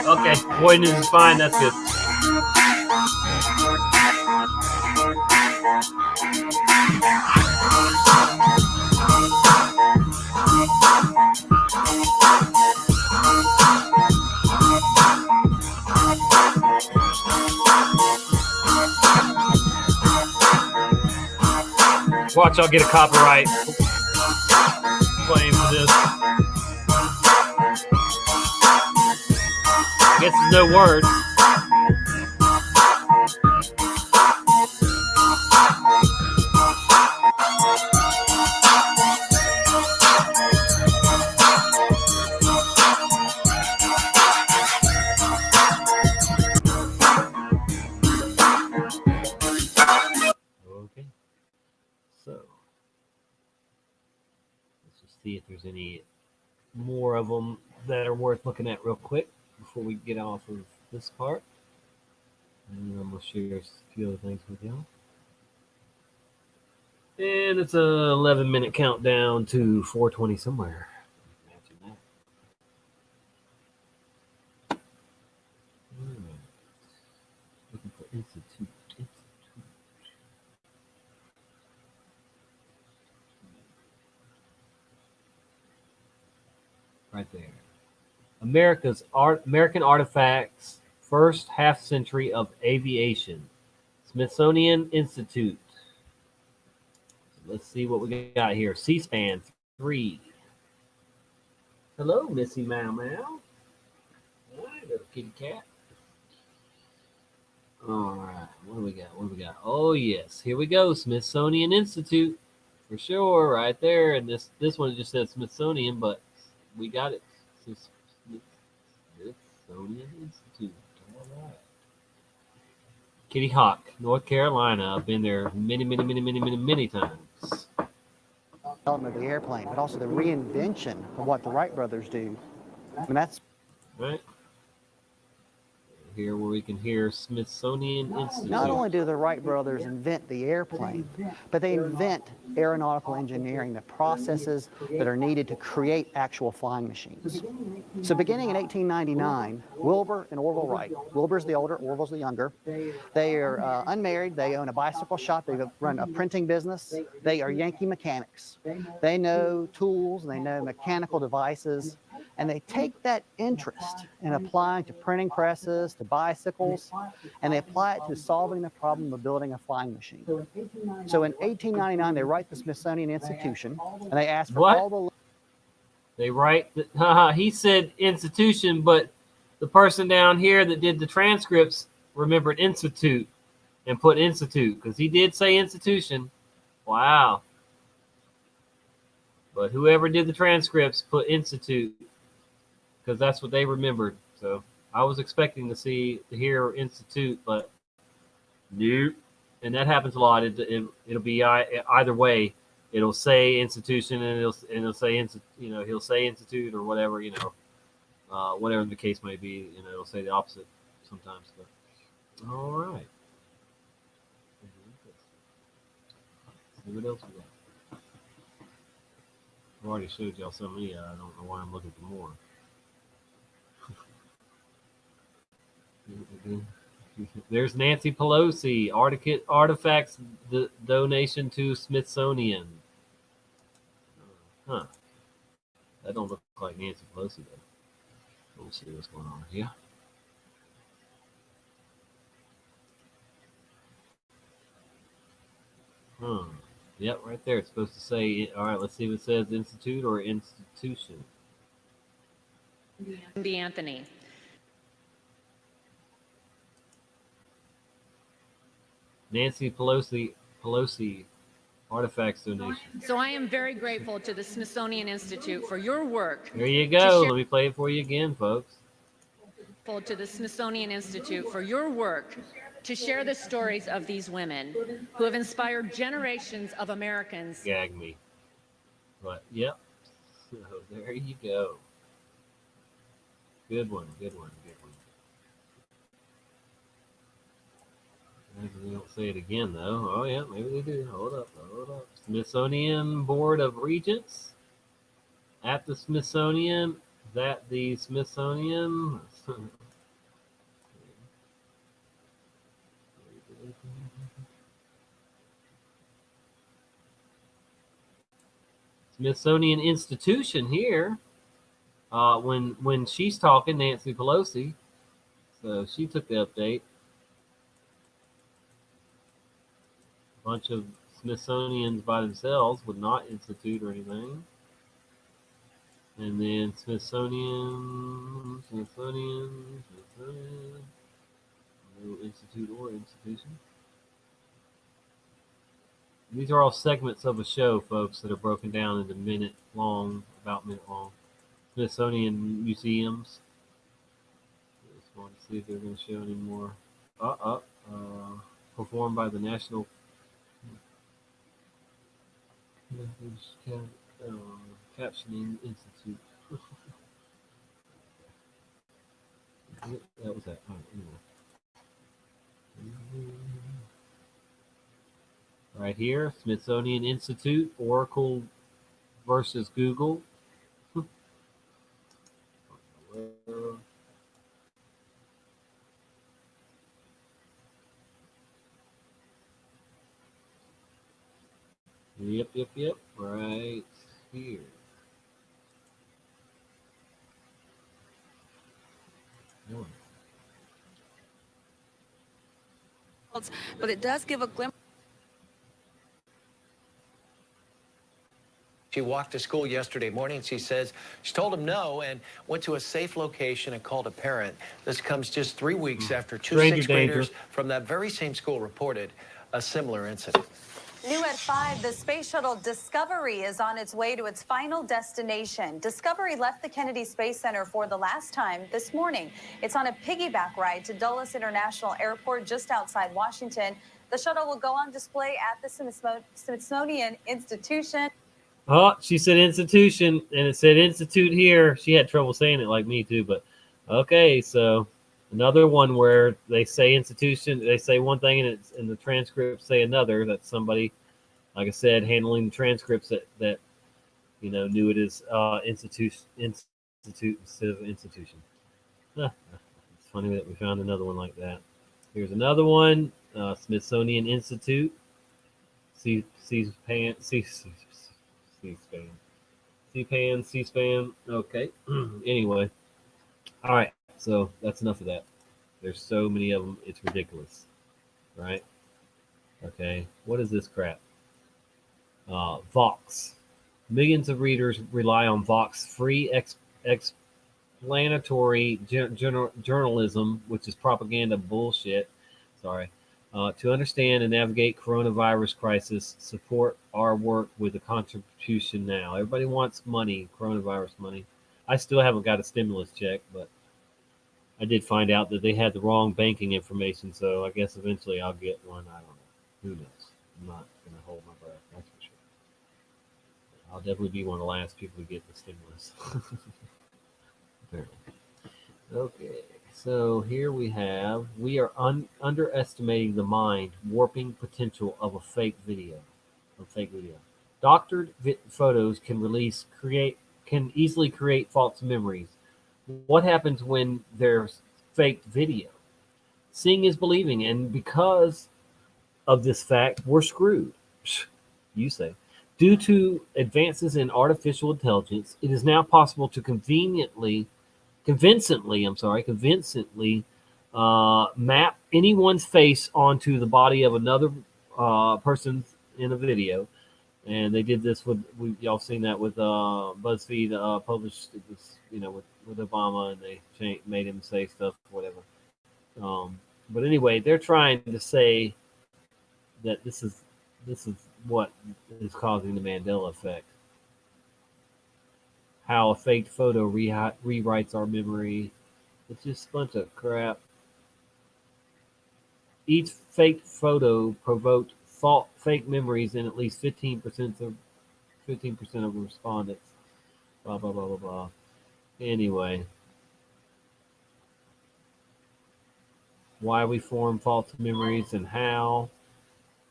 Okay, Voynich is fine. That's good. Watch, I'll get a copyright claim for this. I guess there's no words. Okay. So, let's just see if there's any more of them that are worth looking at real quick before we get off of this part. And I'm going to share a few other things with y'all. And it's a 11-minute countdown to 4:20 somewhere. Imagine that. Looking for Institute. Right there. American Artifacts, First Half Century of Aviation. Smithsonian Institute. Let's see what we got here. C-SPAN 3. Hello, Missy Mau Mau. Hi, little kitty cat. All right, what do we got? What do we got? Oh yes, here we go. Smithsonian Institute, for sure, right there. And this one just says Smithsonian, but we got it. Smithsonian Institute. All right. Kitty Hawk, North Carolina. I've been there many times. Development of the airplane, but also the reinvention of what the Wright brothers do. I mean, that's Right. Here where we can hear Smithsonian Institute. not only do the Wright brothers invent the airplane, but they invent aeronautical engineering, the processes that are needed to create actual flying machines. So beginning in 1899, Wilbur and Orville Wright, Wilbur's the older, Orville's the younger, they are unmarried, they own a bicycle shop, they run a printing business, they are Yankee mechanics. They know tools, they know mechanical devices, and they take that interest in applying to printing presses, to bicycles, and they apply it to solving the problem of building a flying machine. So in 1899, they write the Smithsonian Institution, and they ask for all the... They write, he said institution, but the person down here that did the transcripts remembered institute and put institute, because he did say institution. Wow. But whoever did the transcripts put institute, because that's what they remembered. So I was expecting to hear institute, but nope. And that happens a lot. It'll be either way. It'll say institution, and it'll say he'll say institute or whatever, whatever the case may be. It'll say the opposite sometimes. But all right. Let's see what else we got. I already showed y'all some of these. I don't know why I'm looking for more. There's Nancy Pelosi, artifacts donation to Smithsonian. Huh. That don't look like Nancy Pelosi though. We'll see what's going on here. Yep, right there. It's supposed to say, all right, let's see if it says institute or institution. D'Anthony. Nancy Pelosi artifacts donation. So I am very grateful to the Smithsonian Institute for your work. There you go. Let me play it for you again, folks. To the Smithsonian Institute for your work to share the stories of these women who have inspired generations of Americans. Gag me. But, yep. So there you go. Good one, good one, good one. Maybe they don't say it again, though. Oh, yeah, maybe they do. Hold up. Smithsonian Board of Regents. At the Smithsonian. Is that the Smithsonian? Smithsonian Institution here. When she's talking, Nancy Pelosi. So she took the update. A bunch of Smithsonians by themselves would not institute or anything. And then Smithsonian, no institute or institution. These are all segments of a show, folks, that are broken down into about minute long. Smithsonian museums. Just want to see if they're going to show any more. Performed by the National Captioning Institute. That was that. All right, anyway. Right here, Smithsonian Institute, Oracle versus Google. Yep. Right here. But it does give a glimpse. She walked to school yesterday morning. She says she told him no and went to a safe location and called a parent. This comes just 3 weeks after two Stranger sixth danger. graders from that very same school reported a similar incident. New at 5, the space shuttle Discovery is on its way to its final destination. Discovery left the Kennedy Space Center for the last time this morning. It's on a piggyback ride to Dulles International Airport just outside Washington. The shuttle will go on display at the Smithsonian Institution. Oh, she said institution, and it said institute here. She had trouble saying it like me too, but okay. So another one where they say institution, they say one thing, and it's in the transcripts say another. That's somebody, like I said, handling the transcripts that knew it as institute instead of institution. It's funny that we found another one like that. Here's another one, Smithsonian Institute. C-SPAN. Okay. Anyway. All right. So that's enough of that. There's so many of them. It's ridiculous. Right? Okay. What is this crap? Vox. Millions of readers rely on Vox free explanatory journalism, which is propaganda bullshit. Sorry. To understand and navigate coronavirus crisis, support our work with a contribution now. Everybody wants money, coronavirus money. I still haven't got a stimulus check, but I did find out that they had the wrong banking information, so I guess eventually I'll get one. I don't know. Who knows? I'm not going to hold my breath, that's for sure. I'll definitely be one of the last people to get the stimulus. Apparently. Okay. So here we are underestimating the mind warping potential of a fake video. Doctored photos can easily create false memories. What happens when there's fake video? Seeing is believing, and because of this fact, we're screwed. You say. Due to advances in artificial intelligence, it is now possible to convincingly map anyone's face onto the body of another person in a video. And they did this y'all seen that with BuzzFeed published this, with Obama, and they made him say stuff, whatever. But anyway, they're trying to say that this is what is causing the Mandela effect. How a faked photo rewrites our memory. It's just a bunch of crap. Each fake photo provoked fake memories in at least 15% of respondents. Blah blah blah blah blah. Anyway, why we form false memories and how.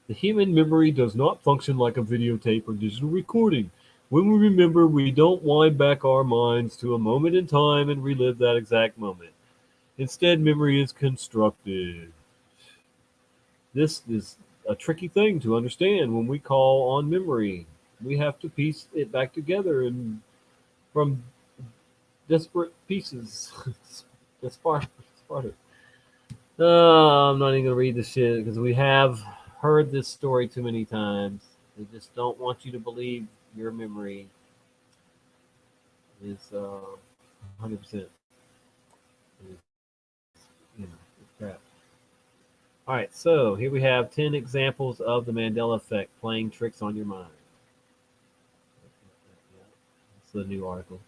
The human memory does not function like a videotape or digital recording. When we remember, we don't wind back our minds to a moment in time and relive that exact moment. Instead, memory is constructed. This is a tricky thing to understand when we call on memory. We have to piece it back together and from disparate pieces. That's part of it. I'm not even going to read this shit because we have heard this story too many times. They just don't want you to believe your memory is 100%. It's crap. All right, so here we have 10 examples of the Mandela effect playing tricks on your mind. It's the new article.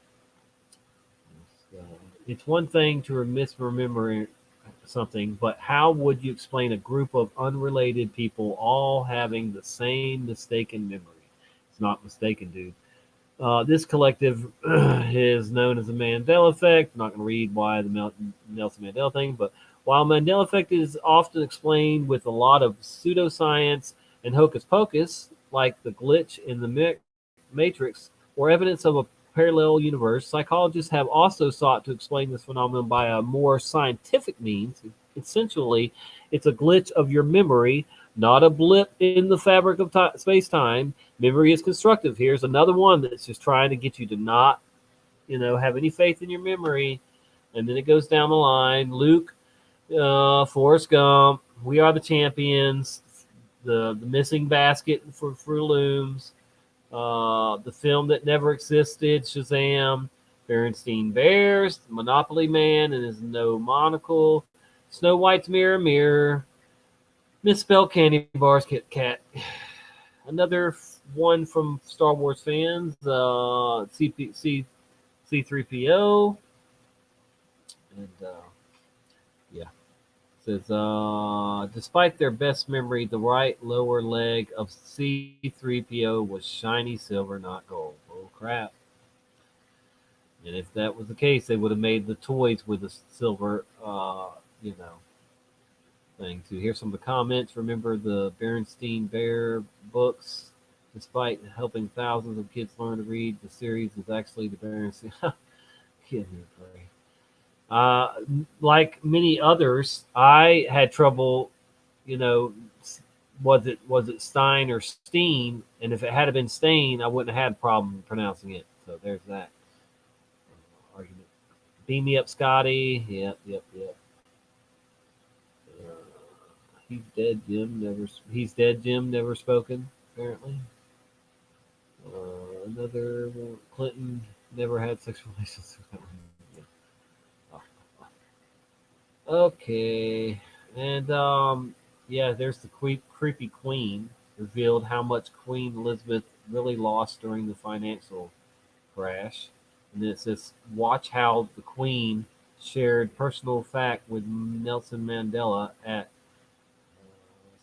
It's one thing to misremember something, but how would you explain a group of unrelated people all having the same mistaken memory? It's not mistaken, dude. This collective is known as the Mandela effect. I'm not going to read why the Nelson Mandela thing, but while Mandela effect is often explained with a lot of pseudoscience and hocus pocus, like the glitch in the matrix or evidence of a parallel universe, psychologists have also sought to explain this phenomenon by a more scientific means. Essentially, it's a glitch of your memory, not a blip in the fabric of space-time. Memory is constructive. Here's another one that's just trying to get you to not, have any faith in your memory. And then it goes down the line. Luke, Forrest Gump, We Are the Champions, the missing basket for Looms, The film that never existed, Shazam, Berenstein Bears, Monopoly Man and his no monocle, Snow White's Mirror Mirror, Misspelled Candy Bars, Kit Kat. Another one from Star Wars fans, C3PO, and yeah. Says, despite their best memory, the right lower leg of C3PO was shiny silver, not gold. Oh, crap. And if that was the case, they would have made the toys with a silver, thing too. Here's some of the comments. Remember the Berenstein Bear books? Despite helping thousands of kids learn to read, the series is actually the Berenstein. Give me a break. Like many others, I had trouble, was it Stein or Steen? And if it had been Stain, I wouldn't have had a problem pronouncing it. So there's that argument. Beam me up, Scotty. Yep. He's dead, Jim. He's dead, Jim. Never spoken. Apparently. Another Clinton never had sexual relations. Okay, and there's the creepy Queen revealed how much Queen Elizabeth really lost during the financial crash, and it says watch how the Queen shared personal fact with Nelson Mandela at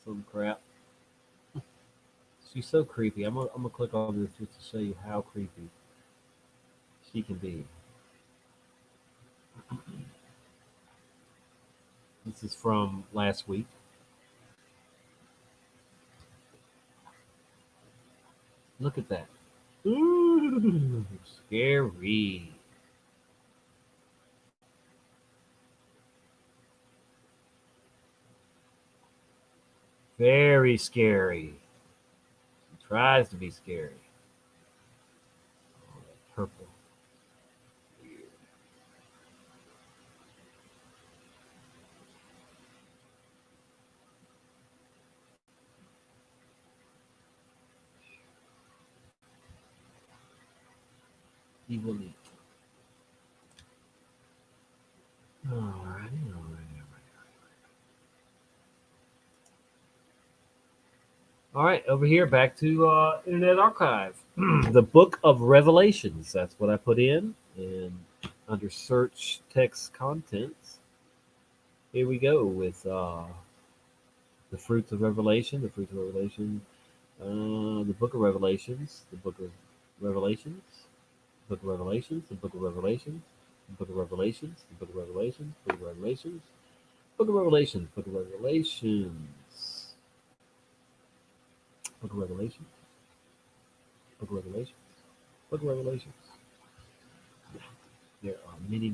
some crap. She's so creepy. I'm gonna click on this just to show you how creepy she can be. This is from last week. Look at that. Ooh, scary. Very scary. She tries to be scary. Oh, that purple. Weird. Evil Neat. Alrighty. All right, over here, back to Internet Archive. The Book of Revelations. That's what I put in. And under search text contents, here we go with the fruits of Revelation, the fruits of Revelation, the Book of Revelations, the Book of Revelations, the Book of Revelations, the Book of Revelations, the Book of Revelations, the Book of Revelations, Book of Revelations, Book of Revelations, Book of Revelations. Book of Revelation. Book of Revelation. Book of Revelations. There are many.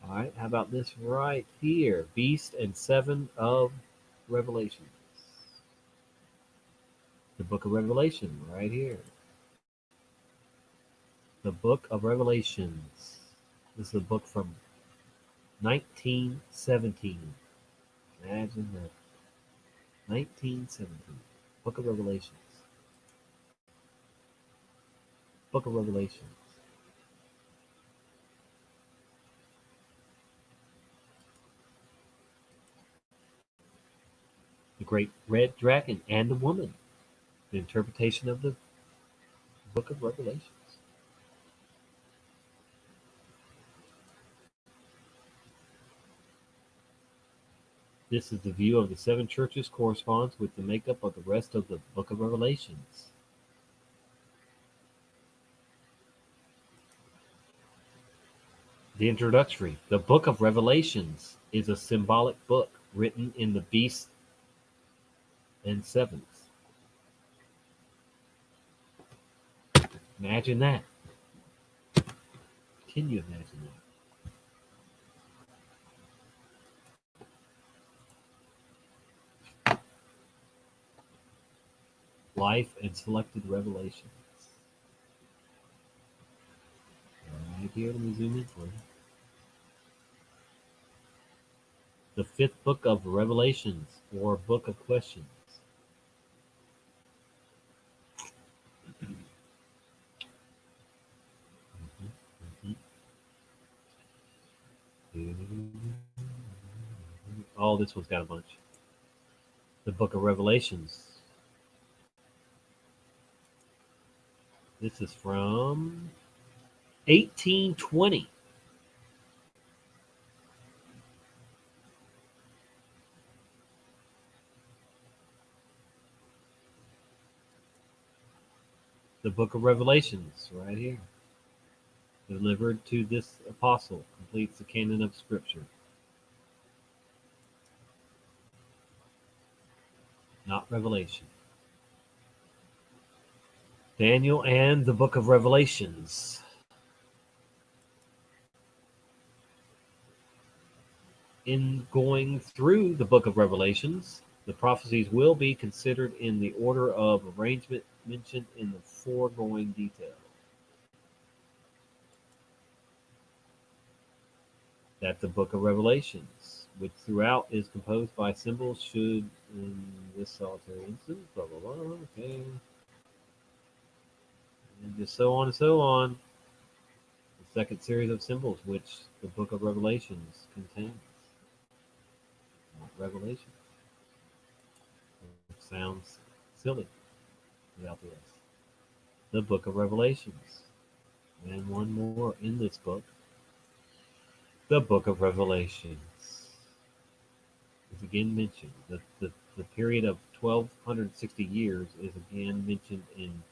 All right, how about this right here? Beast and Seven of Revelation. The Book of Revelation, right here. The Book of Revelations. This is a book from 1917. Imagine that. 1917. Book of Revelations. Book of Revelations. The Great Red Dragon and the Woman. The interpretation of the Book of Revelations. This is the view of the seven churches corresponds with the makeup of the rest of the Book of Revelations. The introductory. The Book of Revelations is a symbolic book written in the beast and sevens. Imagine that. Can you imagine that? Life and selected revelations. Right here, let me zoom in for you. The fifth book of Revelations, or Book of Questions. Oh, this one's got a bunch. The Book of Revelations. This is from 1820. The Book of Revelations, right here. Delivered to this apostle, completes the canon of Scripture. Not Revelation. Daniel and the Book of Revelations. In going through the Book of Revelations, the prophecies will be considered in the order of arrangement mentioned in the foregoing detail. That the Book of Revelations, which throughout is composed by symbols, should, in this solitary instance, blah, blah, blah, okay. And just so on and so on. The second series of symbols, which the Book of Revelations contains. Not Revelation. It sounds silly without the S. The Book of Revelations. And one more in this book. The Book of Revelations is again mentioned. The period of 1260 years is again mentioned in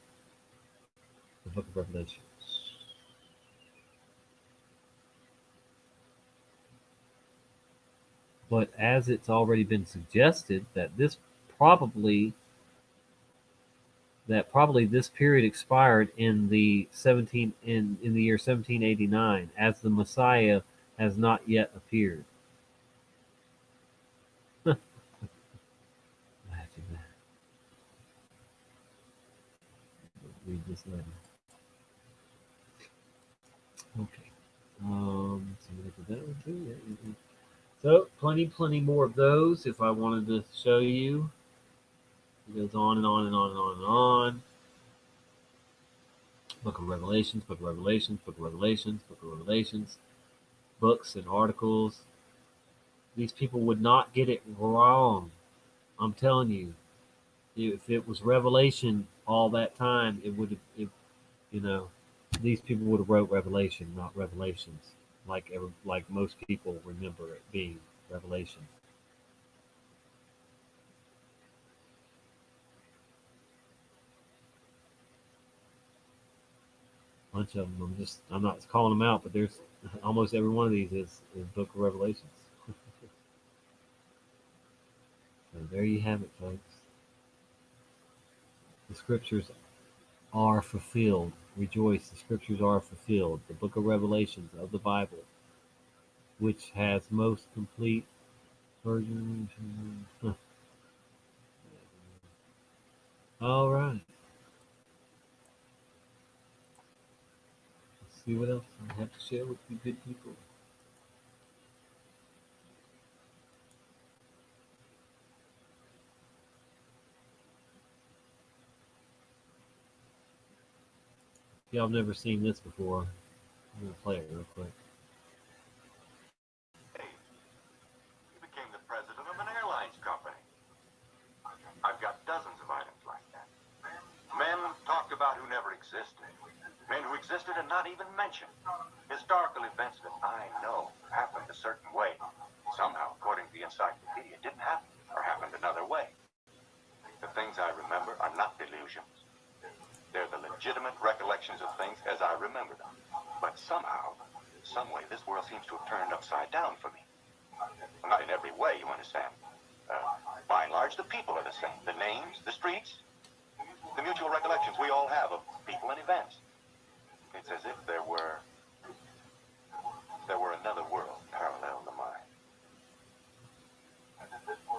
the Book of Revelations. But as it's already been suggested that probably this period expired in the in the year 1789, as the Messiah has not yet appeared. Imagine that. Read this letter. Okay. So plenty more of those if I wanted to show you. It goes on and on and on and on and on. Book of Revelations, Book of Revelations, Book of Revelations, Book of Revelations, books and articles. These people would not get it wrong. I'm telling you, if it was Revelation all that time, it would have, these people would have wrote Revelation, not Revelations, like most people remember it being Revelation. Bunch of them. I'm not calling them out, but there's almost every one of these is Book of Revelations. So there you have it, folks. The scriptures are fulfilled. Rejoice, the scriptures are fulfilled. The Book of Revelations of the Bible, which has most complete version. All right. Let's see what else I have to share with you good people. Y'all have never seen this before. I'm going to play it real quick. You became the president of an airlines company. I've got dozens of items like that. Men talked about who never existed. Men who existed and not even mentioned. Historical events that I know happened a certain way. Somehow, according to the encyclopedia, didn't happen or happened another way. The things I remember are not delusions. They're the legitimate recollections of things as I remember them. But somehow, some way, this world seems to have turned upside down for me. Not in every way, you understand. By and large, the people are the same. The names, the streets, the mutual recollections we all have of people and events. It's as if there were another world parallel to mine.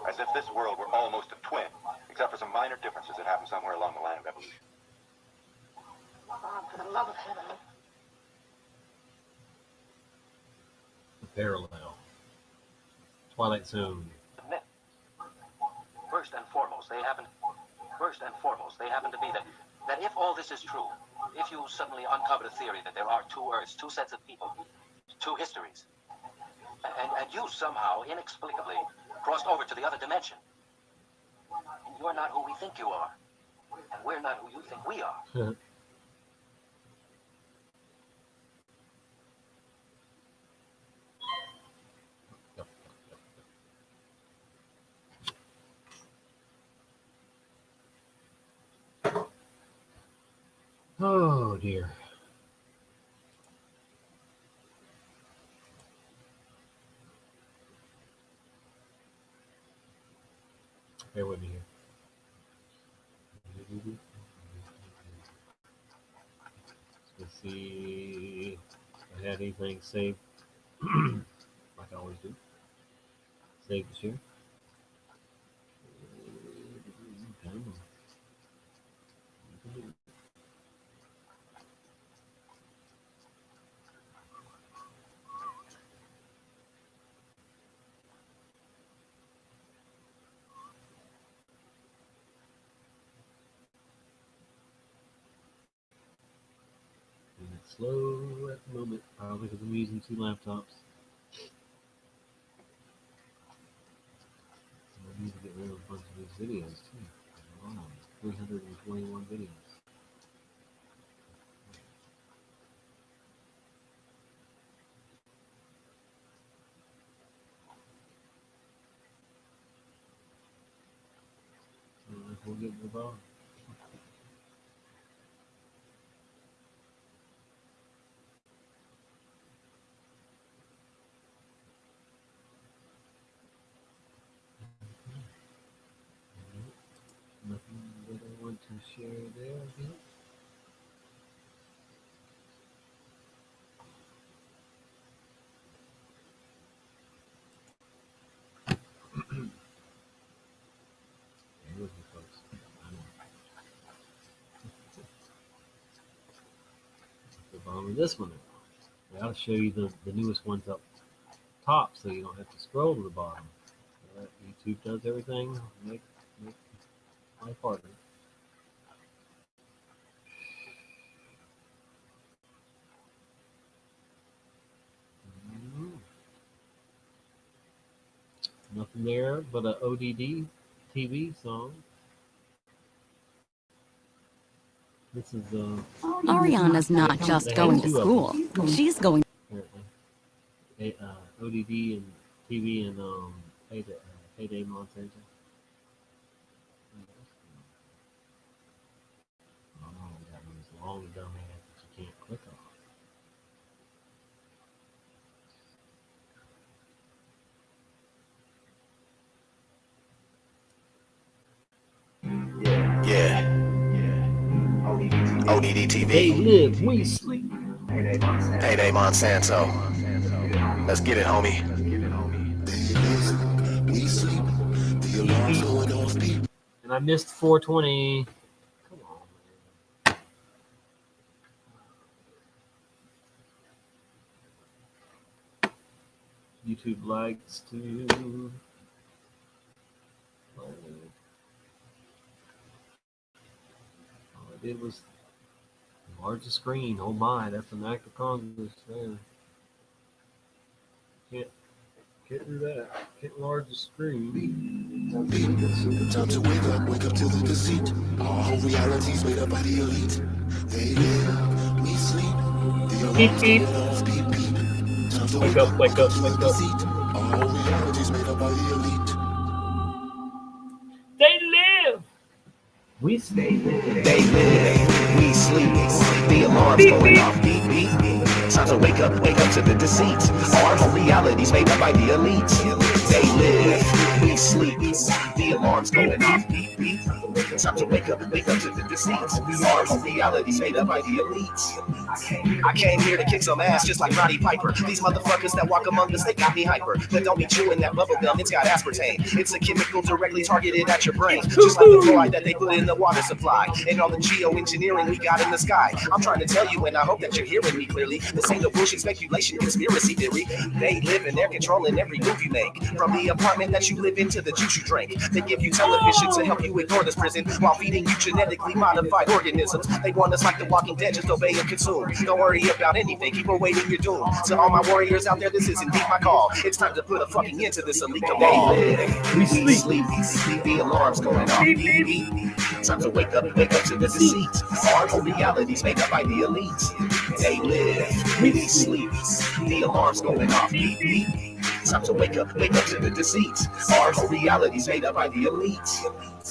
As if this world were almost a twin, except for some minor differences that happened somewhere along the line of evolution. For the love of heaven. The parallel. Twilight Zone. First and foremost, they happen to be that if all this is true, if you suddenly uncover the theory that there are two Earths, two sets of people, two histories, And you somehow, inexplicably, crossed over to the other dimension. And you're not who we think you are. And we're not who you think we are. Oh dear. Bear with me here. Let's see if I had anything saved. Like I always do. Save the share. It's slow at the moment, probably because I'm using 2 laptops. I need to get rid of a bunch of these videos too. Wow, 321 videos. We'll get involved. Nothing that I want to share there yet. Bear with me, folks. The bottom of this one. I'll show you the newest ones up top so you don't have to scroll to the bottom. YouTube does everything. Make life harder. Nothing there but a ODD TV song. This is Ariana's not just going to school. She's going. Apparently, ODD and TV and Payday Monsanto. Oh, that one's long dumb ass that you can't click on. Yeah. ODD TV. They live, we sleep. Payday Monsanto. Let's get it, homie. And I missed 420. Come on, man. YouTube likes to. All I did was enlarge the screen. Oh my, that's an act of Congress there. Can't do that. Can't enlarge the screen. Time to wake up to the deceit. All realities made up by the elite. They live, we sleep. Wake up, wake up, wake up. All realities made up by the elite. They live. We stay there. They live, we sleep. The alarm's going off, beep, beep. Time to wake up to the deceit. All realities made up by the elite. They live, we sleep. The alarm's going off, beep, beep. Time to wake up to the deceit. All realities made up by the elite. I came here to kick some ass just like Roddy Piper. These motherfuckers that walk among us, they got me hyper. But don't be chewing that bubble gum, it's got aspartame. It's a chemical directly targeted at your brain. Just like the fluoride that they put in the water supply. And all the geoengineering we got in the sky. I'm trying to tell you and I hope that you're hearing me clearly. This ain't no bullshit speculation, conspiracy theory. They live and they're controlling every move you make. From the apartment that you live in to the juice you drink. They give you television to help you ignore this prison while feeding you genetically modified organisms. They want us like the Walking Dead, just obey and consume. Don't worry about anything, keep awaiting your doom. To all my warriors out there, this is indeed my call. It's time to put a fucking end to this elite cabal. We sleep. The alarm's going off. Beep, beep, beep. Time to wake up to the deceit. Our realities made up by the elite. They live, we sleep. The alarm's going off. Beep, beep. Time to wake up to the deceit. Our realities made up by the elite.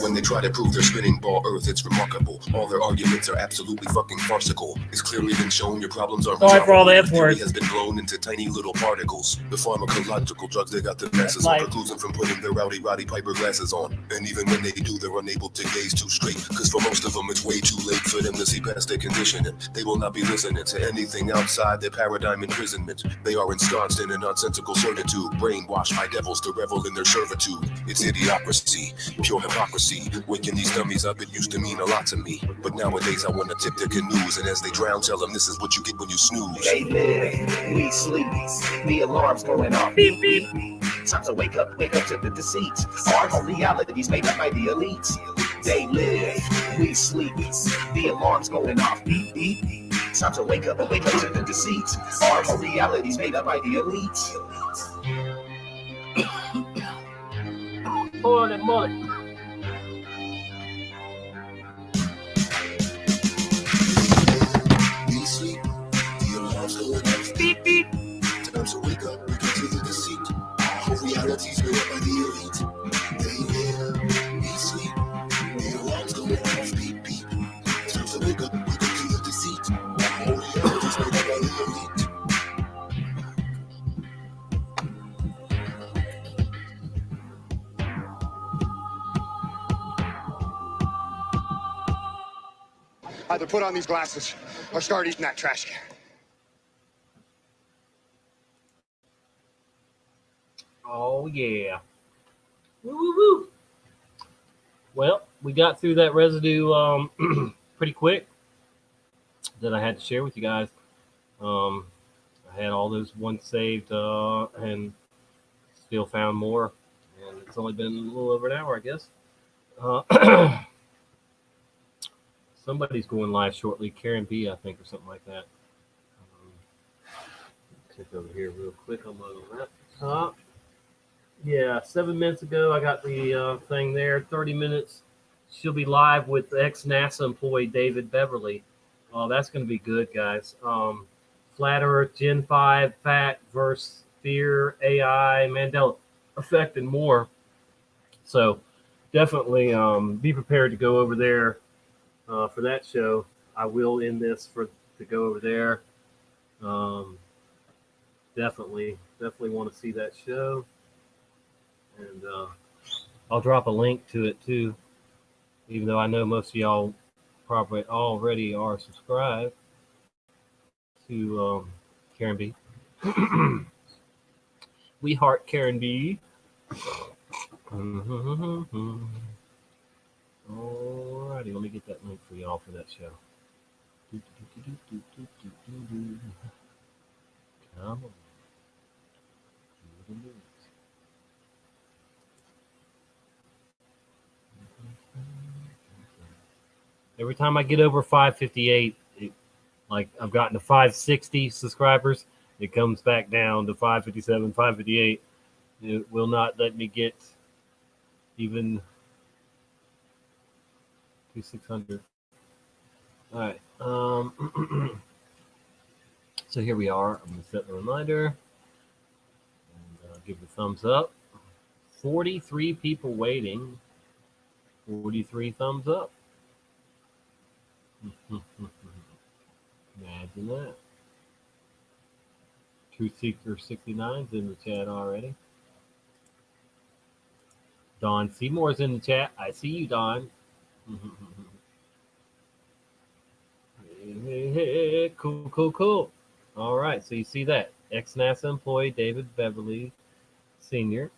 When they try to prove they're spinning ball Earth, it's remarkable. All their arguments are absolutely fucking farcical. It's clearly been shown your problems are sorry for all the F theory words. has been blown into tiny little particles. The pharmacological drugs they got the masses on precludes them from putting their rowdy Piper glasses on. And even when they do, they're unable to gaze too straight. Cause for most of them, it's way too late for them to see past their conditioning. They will not be listening to anything outside their paradigm imprisonment. They are ensconced in a nonsensical certitude, brainwashed by devils to revel in their servitude. It's idiocracy, pure hypocrisy. Waking these dummies up, it used to mean a lot to me. But nowadays I want to tip their canoes, and as they drown, tell them this is what you get when you snooze. They live, we sleep. The alarm's going off. Beep, beep. Time to wake up to the deceit. Our realities made up by the elite. They live, we sleep. The alarm's going off. Beep, beep. Time to wake up to the deceit. Our realities made up by the elite. Holy moly. We sleep, the alarm's going off. Beep, beep. Time to wake up to the deceit. Our realities made up by the elite. They live, we sleep, the alarm's going off. Beep, beep. Time to wake up to the deceit. Our realities made up by the elite. Either put on these glasses or start eating that trash can. Oh, yeah. Woo, woo, woo. Well, we got through that residue pretty quick that I had to share with you guys. I had all those ones saved and still found more. And it's only been a little over an hour, I guess. Somebody's going live shortly. Karen B, I think, or something like that. Click over here real quick on the laptop. Yeah, 7 minutes ago, I got the thing there. 30 minutes. She'll be live with ex-NASA employee David Beverly. Oh, that's going to be good, guys. Flat Earth, Gen 5, Fact versus Fear, AI, Mandela Effect, and more. So definitely be prepared to go over there for that show. I will end this to go over there. Definitely want to see that show. And I'll drop a link to it too, even though I know most of y'all probably already are subscribed to Karen B. We heart Karen B. Alrighty, let me get that link for y'all for that show. Come on. Every time I get over 558, like I've gotten to 560 subscribers, it comes back down to 557, 558. It will not let me get even to 600. All right. So here we are. I'm going to set the reminder and give the thumbs up. 43 people waiting. 43 thumbs up. Imagine that. Truth Seeker 69's in the chat already. Don Seymour's in the chat. I see you, Don. Hey, cool. All right, so you see that. Ex-NASA employee David Beverly Sr.,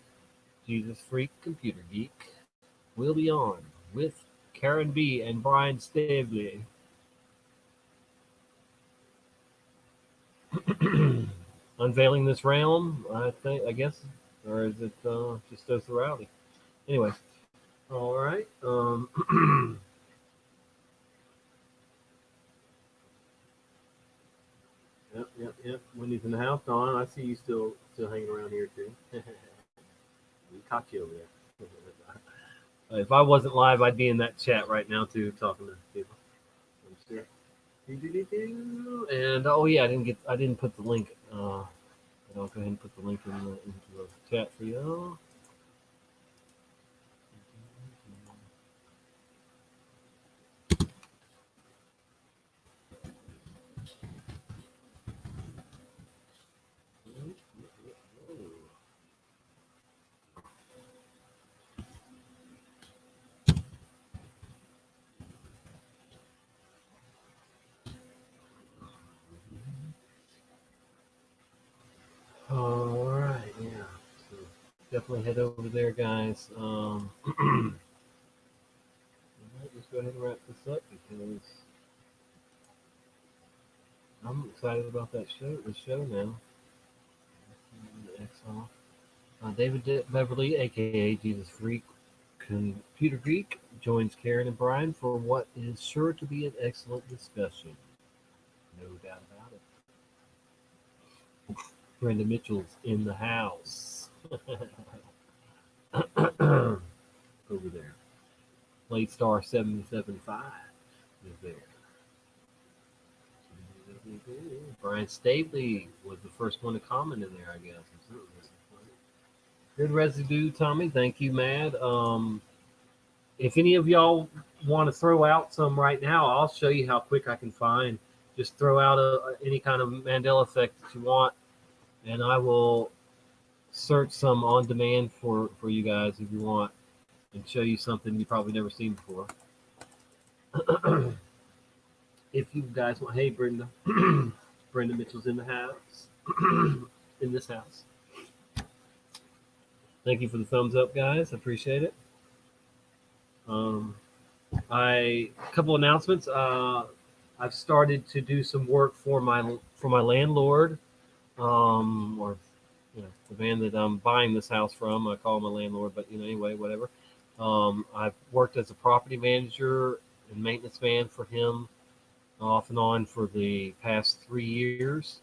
Jesus Freak Computer Geek, will be on with Karen B. and Brian Stavely. Unveiling this realm, I guess or is it just us rowdy? Anyway, all right. Yep. Wendy's in the house. Don, I see you still hanging around here too. We caught you over there. If I wasn't live, I'd be in that chat right now too, talking to people. I'm sure. And oh yeah, I didn't put the link. But I'll go ahead and put the link into the chat for you. All right, yeah. So definitely head over there, guys. Let's go ahead and wrap this up because I'm excited about that show. The show now. David Beverly, aka Jesus Freak, Computer Geek, joins Karen and Brian for what is sure to be an excellent discussion. No doubt about it. Brenda Mitchell's in the house. Over there. Play Star 775 is there. Brian Stavely was the first one to comment in there, I guess. Good residue, Tommy. Thank you, Mad. If any of y'all want to throw out some right now, I'll show you how quick I can find. Just throw out any kind of Mandela effect that you want, and I will search some on demand for you guys if you want, and show you something you've probably never seen before. If you guys want, hey Brenda, Brenda Mitchell's in the house, in this house. Thank you for the thumbs up, guys. I appreciate it. A couple announcements. I've started to do some work for my landlord, or the man that I'm buying this house from. I call him my landlord, but anyway, whatever. I've worked as a property manager and maintenance man for him off and on for the past 3 years,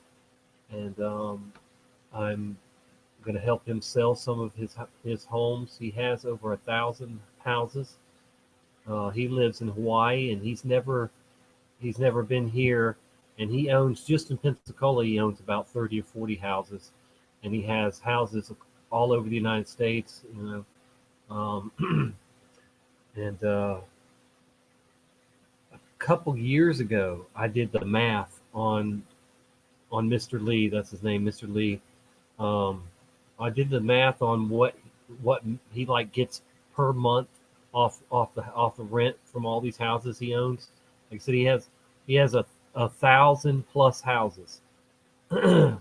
and I'm going to help him sell some of his homes. He has over 1,000 houses. He lives in Hawaii, and he's never been here. And he owns, just in Pensacola, he owns about 30 or 40 houses, and he has houses all over the United States. And a couple years ago, I did the math on Mr. Lee. That's his name, Mr. Lee. I did the math on what he gets per month off the rent from all these houses he owns. Like I said, he has 1,000 plus houses, and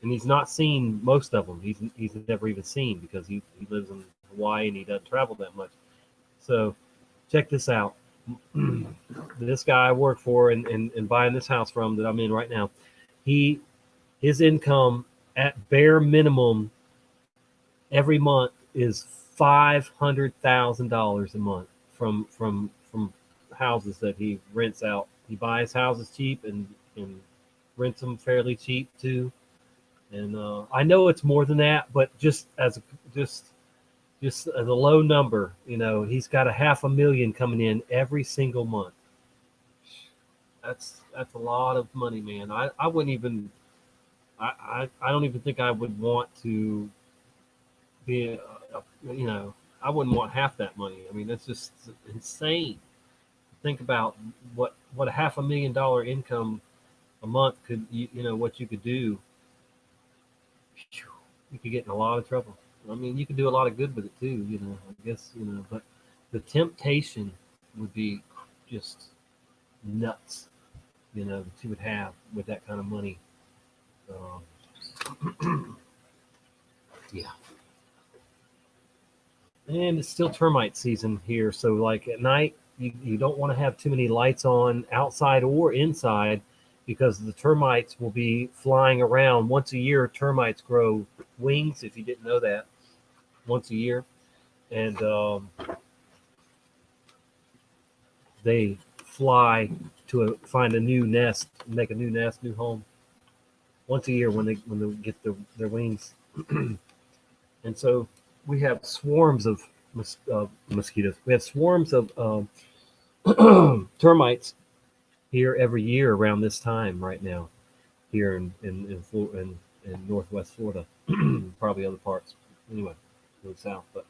he's not seen most of them. He's never even seen, because he lives in Hawaii and he doesn't travel that much. So check this out. This guy I work for and buying this house from that I'm in right now, his income at bare minimum every month is $500,000 a month from houses that he rents out. He buys houses cheap and rents them fairly cheap too. And I know it's more than that, but just as a low number, he's got $500,000 coming in every single month. That's a lot of money, man. I wouldn't even. I don't even think I would want to be, I wouldn't want half that money. I mean, that's just insane. Think about what a $500,000 income a month could, what you could do. You could get in a lot of trouble. I mean, you could do a lot of good with it too, I guess, but the temptation would be just nuts, that you would have with that kind of money. Yeah. And it's still termite season here. So at night, you don't want to have too many lights on outside or inside, because the termites will be flying around. Once a year, termites grow wings, if you didn't know that, once a year. And they fly to find a new nest, make a new nest, new home, once a year when they get their wings. And so we have swarms of mosquitoes. We have swarms of termites here every year around this time right now, here in Northwest Florida, probably other parts. Anyway, go south. But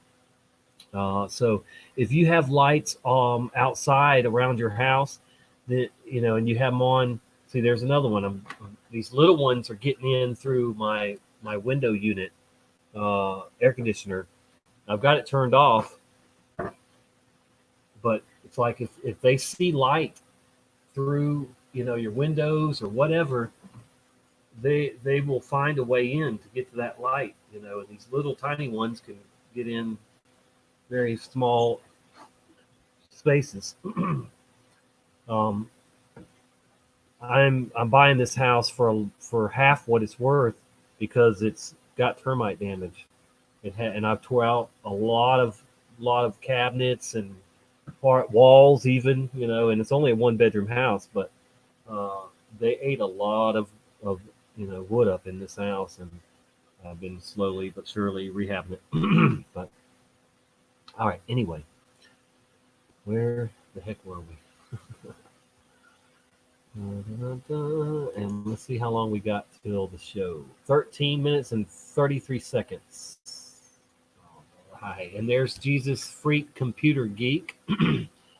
so if you have lights outside around your house, that and you have them on. See, there's another one. These little ones are getting in through my window unit air conditioner. I've got it turned off, but it's like if they see light through your windows or whatever, they will find a way in to get to that light. And these little tiny ones can get in very small spaces. I'm buying this house for half what it's worth because it's got termite damage. And I've tore out a lot of cabinets and walls even, and it's only a 1-bedroom house, but they ate a lot of wood up in this house, and I've been slowly but surely rehabbing it. But all right, anyway, where the heck were we? And let's see how long we got till the show. 13 minutes and 33 seconds. Hi, and there's Jesus Freak Computer Geek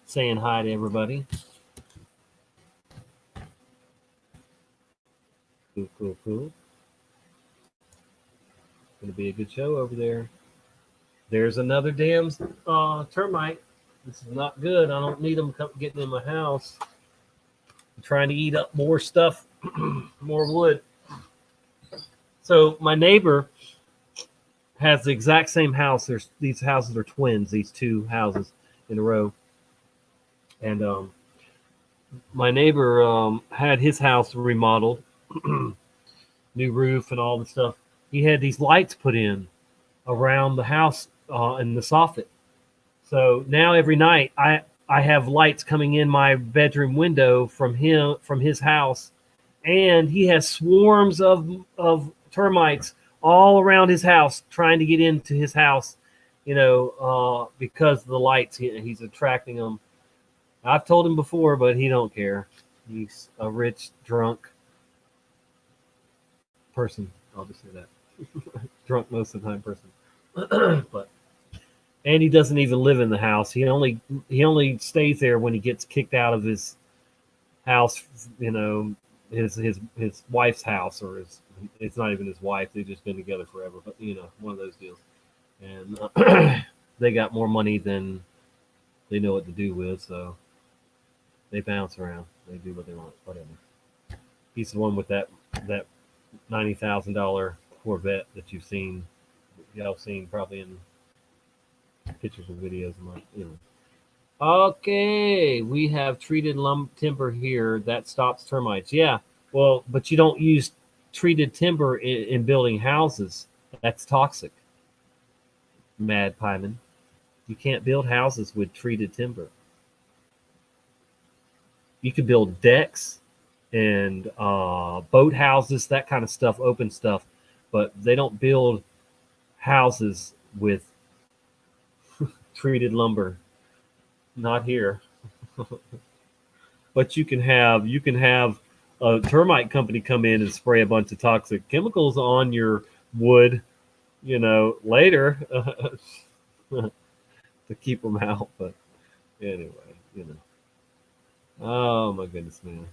saying hi to everybody. Cool. Gonna be a good show over there. There's another damn termite. This is not good. I don't need them getting in my house. I'm trying to eat up more stuff, more wood. So my neighbor has the exact same house. These houses are twins, these two houses in a row. And my neighbor had his house remodeled, new roof and all the stuff. He had these lights put in around the house in the soffit. So now every night I have lights coming in my bedroom window from his house, and he has swarms of termites all around his house trying to get into his house, because of the lights. He's attracting them. I've told him before, but he don't care. He's a rich, drunk person. I'll just say that. Drunk most of the time person. And he doesn't even live in the house. He only stays there when he gets kicked out of his house, his wife's house, or it's not even his wife. They've just been together forever, but one of those deals. And they got more money than they know what to do with, so they bounce around. They do what they want, whatever. He's the one with that $90,000 Corvette that y'all seen probably in pictures and videos and Okay, we have treated timber here that stops termites. Yeah, well, but you don't use treated timber in building houses. That's toxic. Mad Pieman. You can't build houses with treated timber. You can build decks and boat houses, that kind of stuff, open stuff, but they don't build houses with treated lumber. Not here. But you can have a termite company come in and spray a bunch of toxic chemicals on your wood, later to keep them out. But anyway, oh my goodness, man.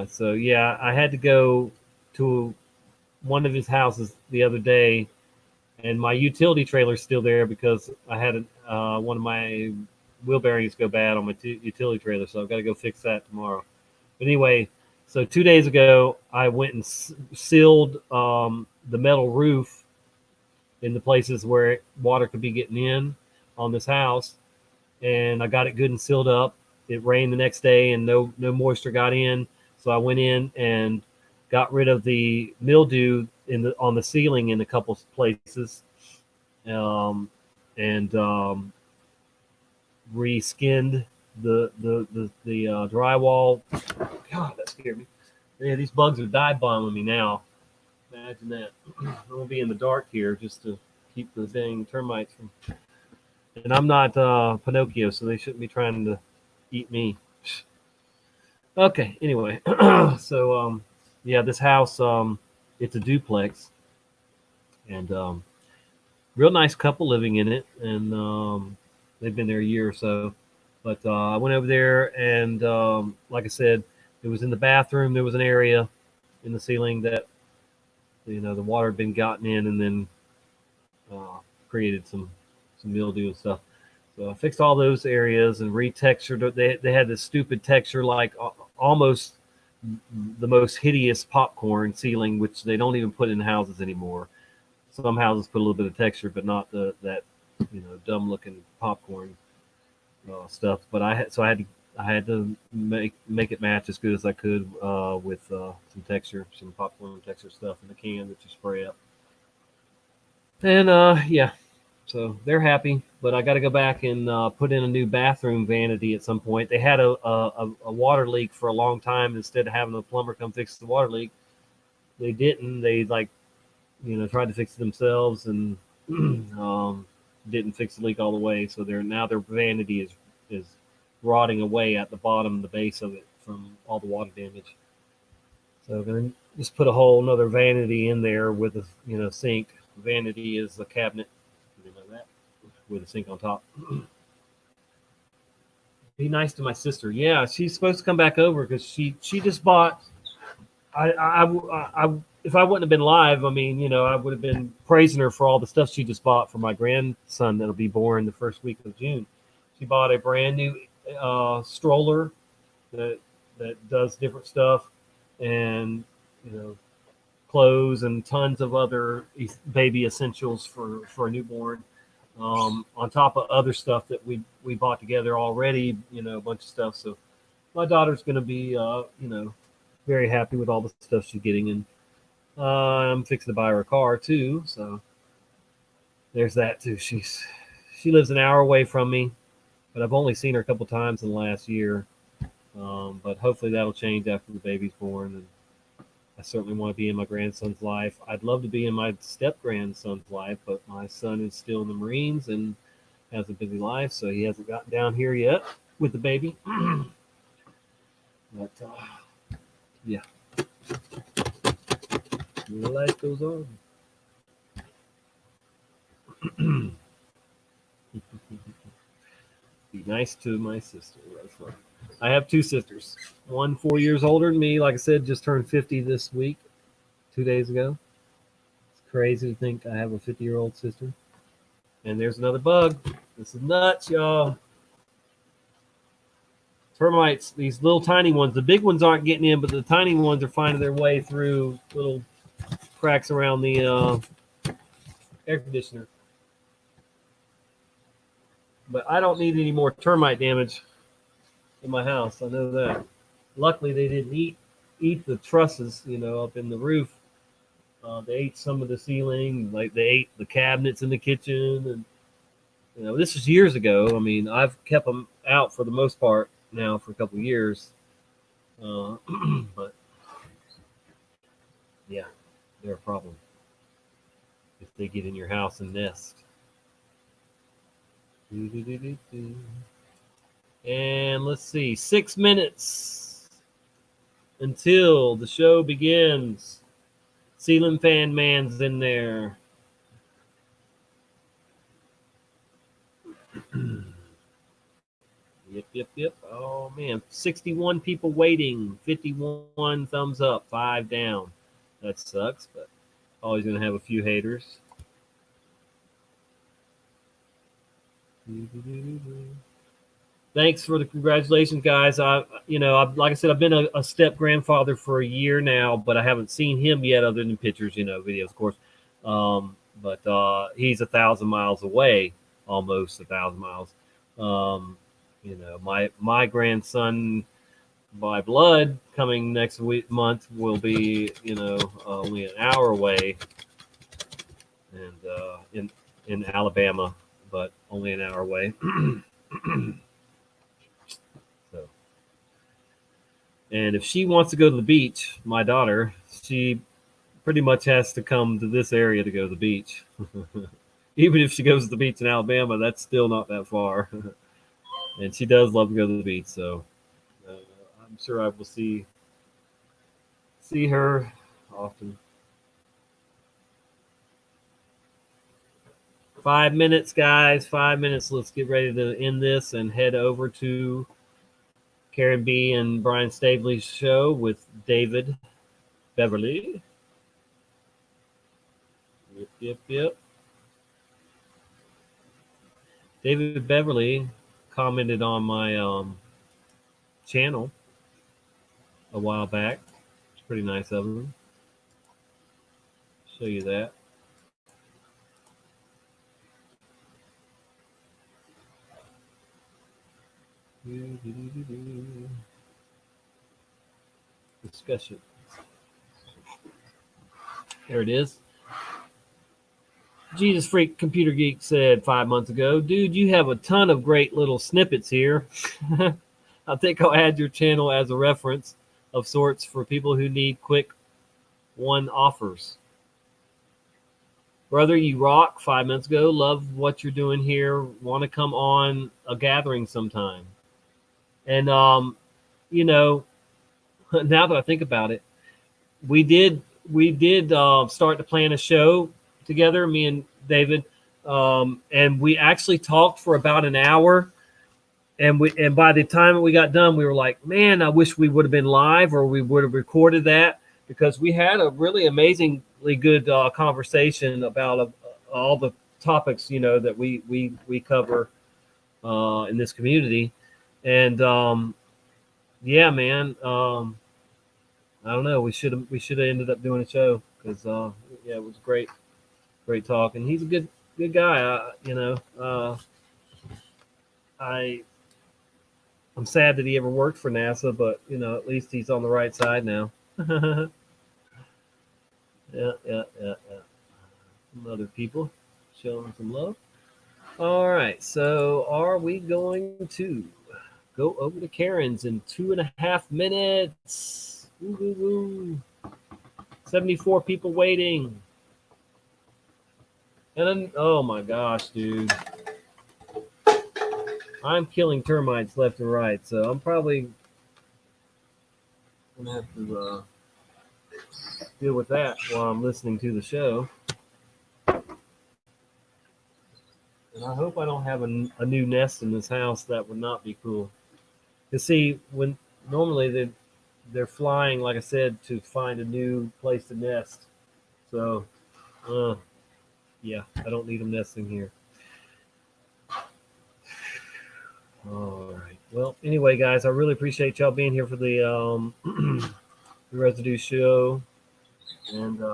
So yeah, I had to go to one of his houses the other day, and my utility trailer's still there because I had one of my wheel bearings go bad on my utility trailer, so I've got to go fix that tomorrow. But anyway, so 2 days ago, I went and sealed the metal roof in the places where water could be getting in on this house, and I got it good and sealed up. it rained the next day and no moisture got in. So I went in and got rid of the mildew on the ceiling in a couple places, and reskinned the drywall. God, that scared me. Yeah, these bugs are dive bombing me now. Imagine that. I'm gonna be in the dark here just to keep the dang termites from. And I'm not Pinocchio, so they shouldn't be trying to eat me. Okay. Anyway, so yeah, this house, it's a duplex, and real nice couple living in it, and they've been there a year or so. But I went over there, and like I said, it was in the bathroom. There was an area in the ceiling that the water had been gotten in, and then created some mildew and stuff. So I fixed all those areas and retextured it. They had this stupid texture, like almost the most hideous popcorn ceiling, which they don't even put in houses anymore. Some houses put a little bit of texture, but not that dumb looking popcorn stuff. But I had to make it match as good as I could with some texture, some popcorn texture stuff in the can that you spray up. And yeah, so they're happy. But I got to go back and put in a new bathroom vanity at some point. They had a water leak for a long time. Instead of having a plumber come fix the water leak, they didn't. They tried to fix it themselves and didn't fix the leak all the way. So their vanity is rotting away at the bottom, the base of it from all the water damage. So I'm gonna just put a whole another vanity in there with a sink. Vanity is a cabinet, you know that, with a sink on top. Be nice to my sister. Yeah, she's supposed to come back over because she just bought. If I wouldn't have been live, I mean, I would have been praising her for all the stuff she just bought for my grandson that'll be born the first week of June. She bought a brand new stroller that does different stuff, and clothes and tons of other baby essentials for a newborn. On top of other stuff that we bought together already, a bunch of stuff. So my daughter's going to be, very happy with all the stuff she's getting, and I'm fixing to buy her a car too. So there's that too. She lives an hour away from me, but I've only seen her a couple times in the last year. But hopefully that'll change after the baby's born. And I certainly want to be in my grandson's life. I'd love to be in my step-grandson's life, but my son is still in the Marines and has a busy life, so he hasn't gotten down here yet with the baby. But, yeah. Life goes on. Be nice to my sister. That's right. I have two sisters. One 4 years older than me. Like I said, just turned 50 this week, 2 days ago. It's crazy to think I have a 50-year-old sister. And there's another bug. This is nuts, y'all. Termites, these little tiny ones. The big ones aren't getting in, but the tiny ones are finding their way through little cracks around the air conditioner. But I don't need any more termite damage in my house. I know that. Luckily, they didn't eat the trusses, up in the roof. They ate some of the ceiling, like they ate the cabinets in the kitchen, and this was years ago. I mean, I've kept them out for the most part now for a couple of years, but yeah, they're a problem if they get in your house and nest. And let's see, 6 minutes until the show begins. Ceiling fan man's in there. Yep. Oh man, 61 people waiting, 51 thumbs up, 5 down. That sucks, but always gonna have a few haters. Thanks for the congratulations, guys. Like I said, I've been a step grandfather for a year now, but I haven't seen him yet, other than pictures, videos, of course. But he's 1,000 miles away, almost 1,000 miles. You know, my grandson by blood coming next month will be, you know, only an hour away, and in Alabama, but only an hour away. So, and if she wants to go to the beach, my daughter, she pretty much has to come to this area to go to the beach. Even if she goes to the beach in Alabama, that's still not that far. And she does love to go to the beach, so I'm sure I will see her often. 5 minutes, guys. 5 minutes. Let's get ready to end this and head over to Karen B and Brian Staveley's show with David Beverly. Yep. David Beverly commented on my channel a while back. It's pretty nice of him. Show you that. Discussion. There it is. Jesus Freak Computer Geek said 5 months ago, dude, you have a ton of great little snippets here. I think I'll add your channel as a reference of sorts for people who need quick one offers. Brother, you rock. 5 months ago, love what you're doing here. Want to come on a gathering sometime. And, you know, now that I think about it, we did start to plan a show together, me and David, and we actually talked for about an hour, and by the time we got done, we were like, man, I wish we would have been live, or we would have recorded that, because we had a really amazingly good conversation about all the topics, you know, that we cover in this community. And yeah, man, I don't know, we should have ended up doing a show, because yeah, it was great talk, and he's a good guy. You know, I'm sad that he ever worked for NASA, but you know, at least he's on the right side now. Yeah. Some other people showing some love. All right, so are we going to go over to Karen's in 2.5 minutes? Woo. 74 people waiting. And then, oh my gosh, dude. I'm killing termites left and right, so I'm probably going to have to deal with that while I'm listening to the show. And I hope I don't have a new nest in this house. That would not be cool. You see, when normally they're flying, like I said, to find a new place to nest. So, yeah, I don't need them nesting here. All right. Well, anyway, guys, I really appreciate y'all being here for the Residue show, and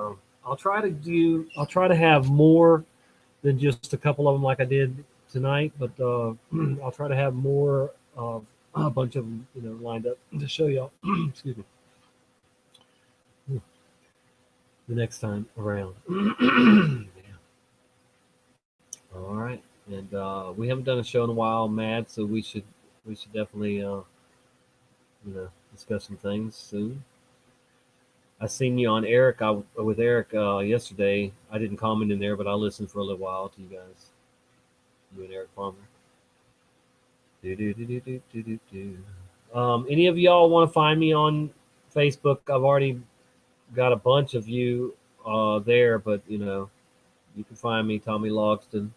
I'll try to have more than just a couple of them like I did tonight, but I'll try to have more of a bunch of them, you know, lined up to show y'all. Excuse me. The next time around. Yeah. All right. And we haven't done a show in a while, Mad, so we should definitely you know, discuss some things soon. I seen you on Eric with Eric yesterday. I didn't comment in there, but I listened for a little while to you guys. You and Eric Palmer. Any of y'all want to find me on Facebook? I've already got a bunch of you there, but you know, you can find me, Tommy Logston.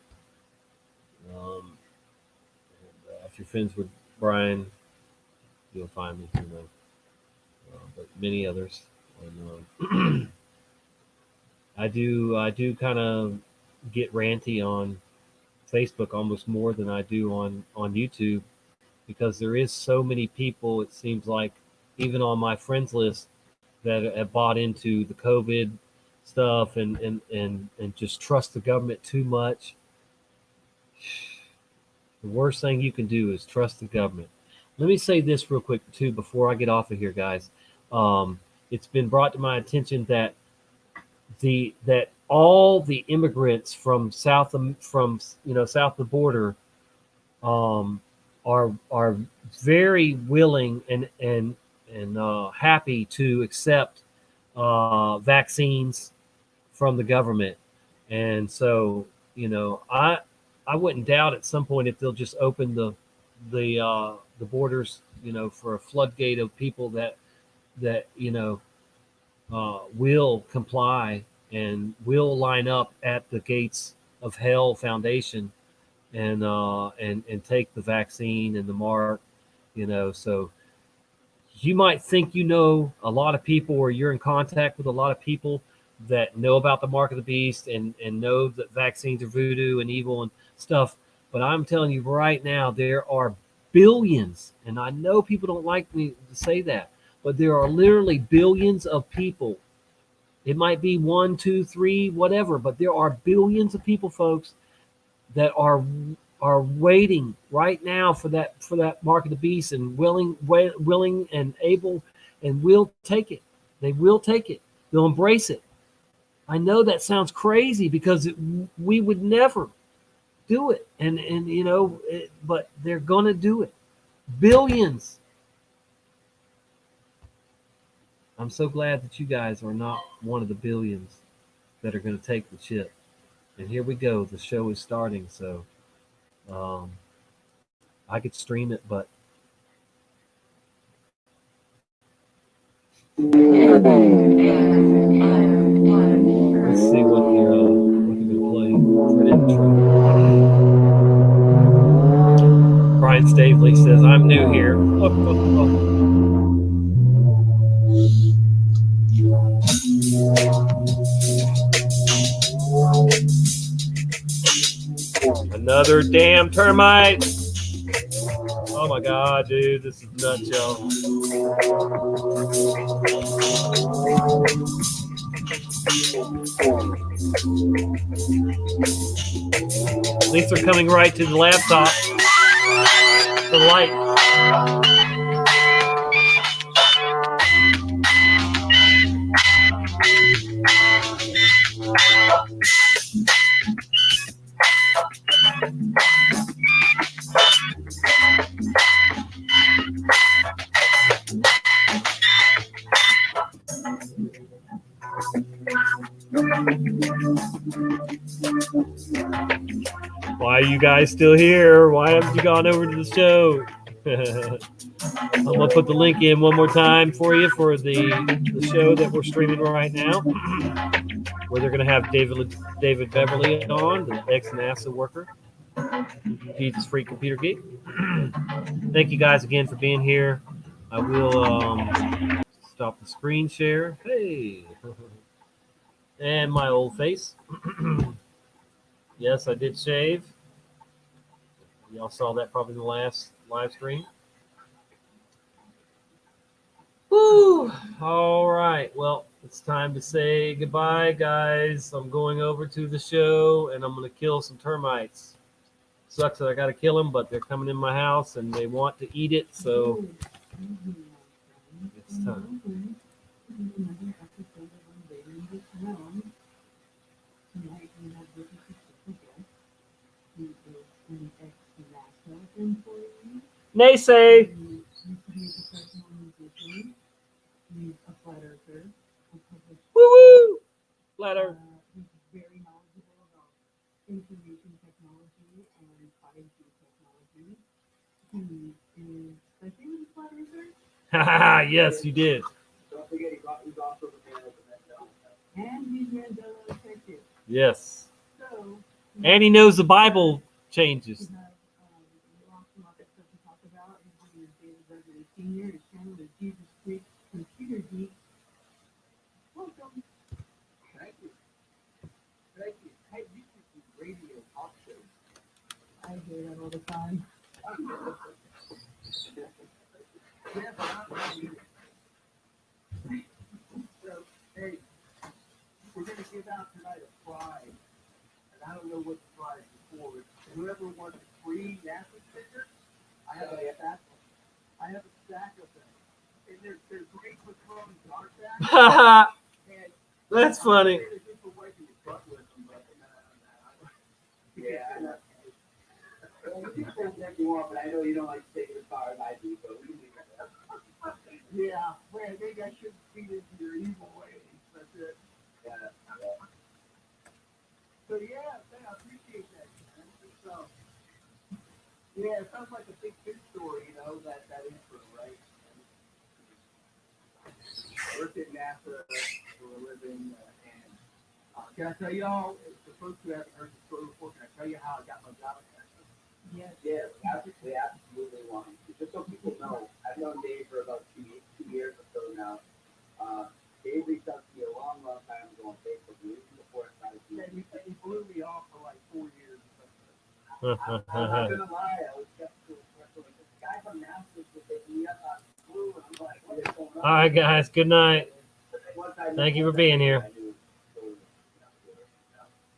If you're friends with Brian, you'll find me, you know, but many others. And I do kind of get ranty on Facebook almost more than I do on YouTube, because there is so many people, it seems like, even on my friends list, that have bought into the COVID stuff and just trust the government too much. The worst thing you can do is trust the government. Let me say this real quick too before I get off of here, guys. It's been brought to my attention that all the immigrants from south of the border are very willing and happy to accept vaccines from the government, and so I wouldn't doubt at some point if they'll just open the borders, for a floodgate of people that will comply and will line up at the gates of Hell Foundation and take the vaccine and the mark, So you might think a lot of people, or you're in contact with a lot of people that know about the mark of the beast and know that vaccines are voodoo and evil and stuff. But I'm telling you right now, there are billions, and I know people don't like me to say that, but there are literally billions of people. It might be 1, 2, 3, whatever, but there are billions of people, folks, that are waiting right now for that mark of the beast, and willing and able, and will take it. They will take it. They'll embrace it. I know that sounds crazy because we would never do it, but they're gonna do it. Billions. I'm so glad that you guys are not one of the billions that are going to take the chip. And here we go. The show is starting, so I could stream it, but let's see what they're going to play for an intro. Brian Stavely says, "I'm new here." Another damn termite. Oh my God, dude, this is nuts, y'all. At least they're coming right to the laptop. The light. Why are you guys still here? Why haven't you gone over to the show? I'm going to put the link in one more time for you for the show that we're streaming right now, where they're going to have David Beverly on, the ex-NASA worker. Jesus Freak Computer Geek. Thank you guys again for being here. I will stop the screen share. Hey. And my old face. Yes, I did shave. Y'all saw that probably in the last live stream. Woo! All right. Well, it's time to say goodbye, guys. I'm going over to the show, and I'm going to kill some termites. Sucks that I got to kill them, but they're coming in my house, and they want to eat it, so it's time. Naysay. Woo-woo! Flat Earth. Information technology and 5G technology. He is second flat earther. Yes, you did. Don't forget, he's also the man of the Mandela Effect. And he's Mandela Effective. Yes. So, and he knows the Bible changes. His name is David Beverly Sr. His channel is Jesus Freak Computer Geek. Welcome. Thank you. Thank you. Hey, you should do radio talk shows. I hear that all the time. Yeah, but I'm not either. So, hey, we're going to give out tonight a prize. And I don't know what the prize is for. Whoever wants to free NASA stickers. I have a stack of them. And they're great for throwing darts at. That's funny. Yeah. Well, you can hold that you want, but I know you don't like to take it as far as I do, so we can leave it there. Yeah, well, maybe I shouldn't feed into your evil ways. That's it. Yeah. So yeah, I appreciate that, man. So, yeah, it sounds like a big fish story, you know, that intro, right? I worked at NASA for a living, and can I tell y'all, the folks who haven't heard the story before, can I tell you how I got my job at NASA? Yes, absolutely one. Just so people know, I've known Dave for about 2 years or so now. Dave reached out to me a long time ago on Facebook, even before I started. Yeah, he blew me off for like 4 years or something. I'm not gonna lie, I was skeptical. Like, this guy from NASA was hitting me up on blue, and I'm like, what is going on? All right, guys. Good night. Thank you for being here.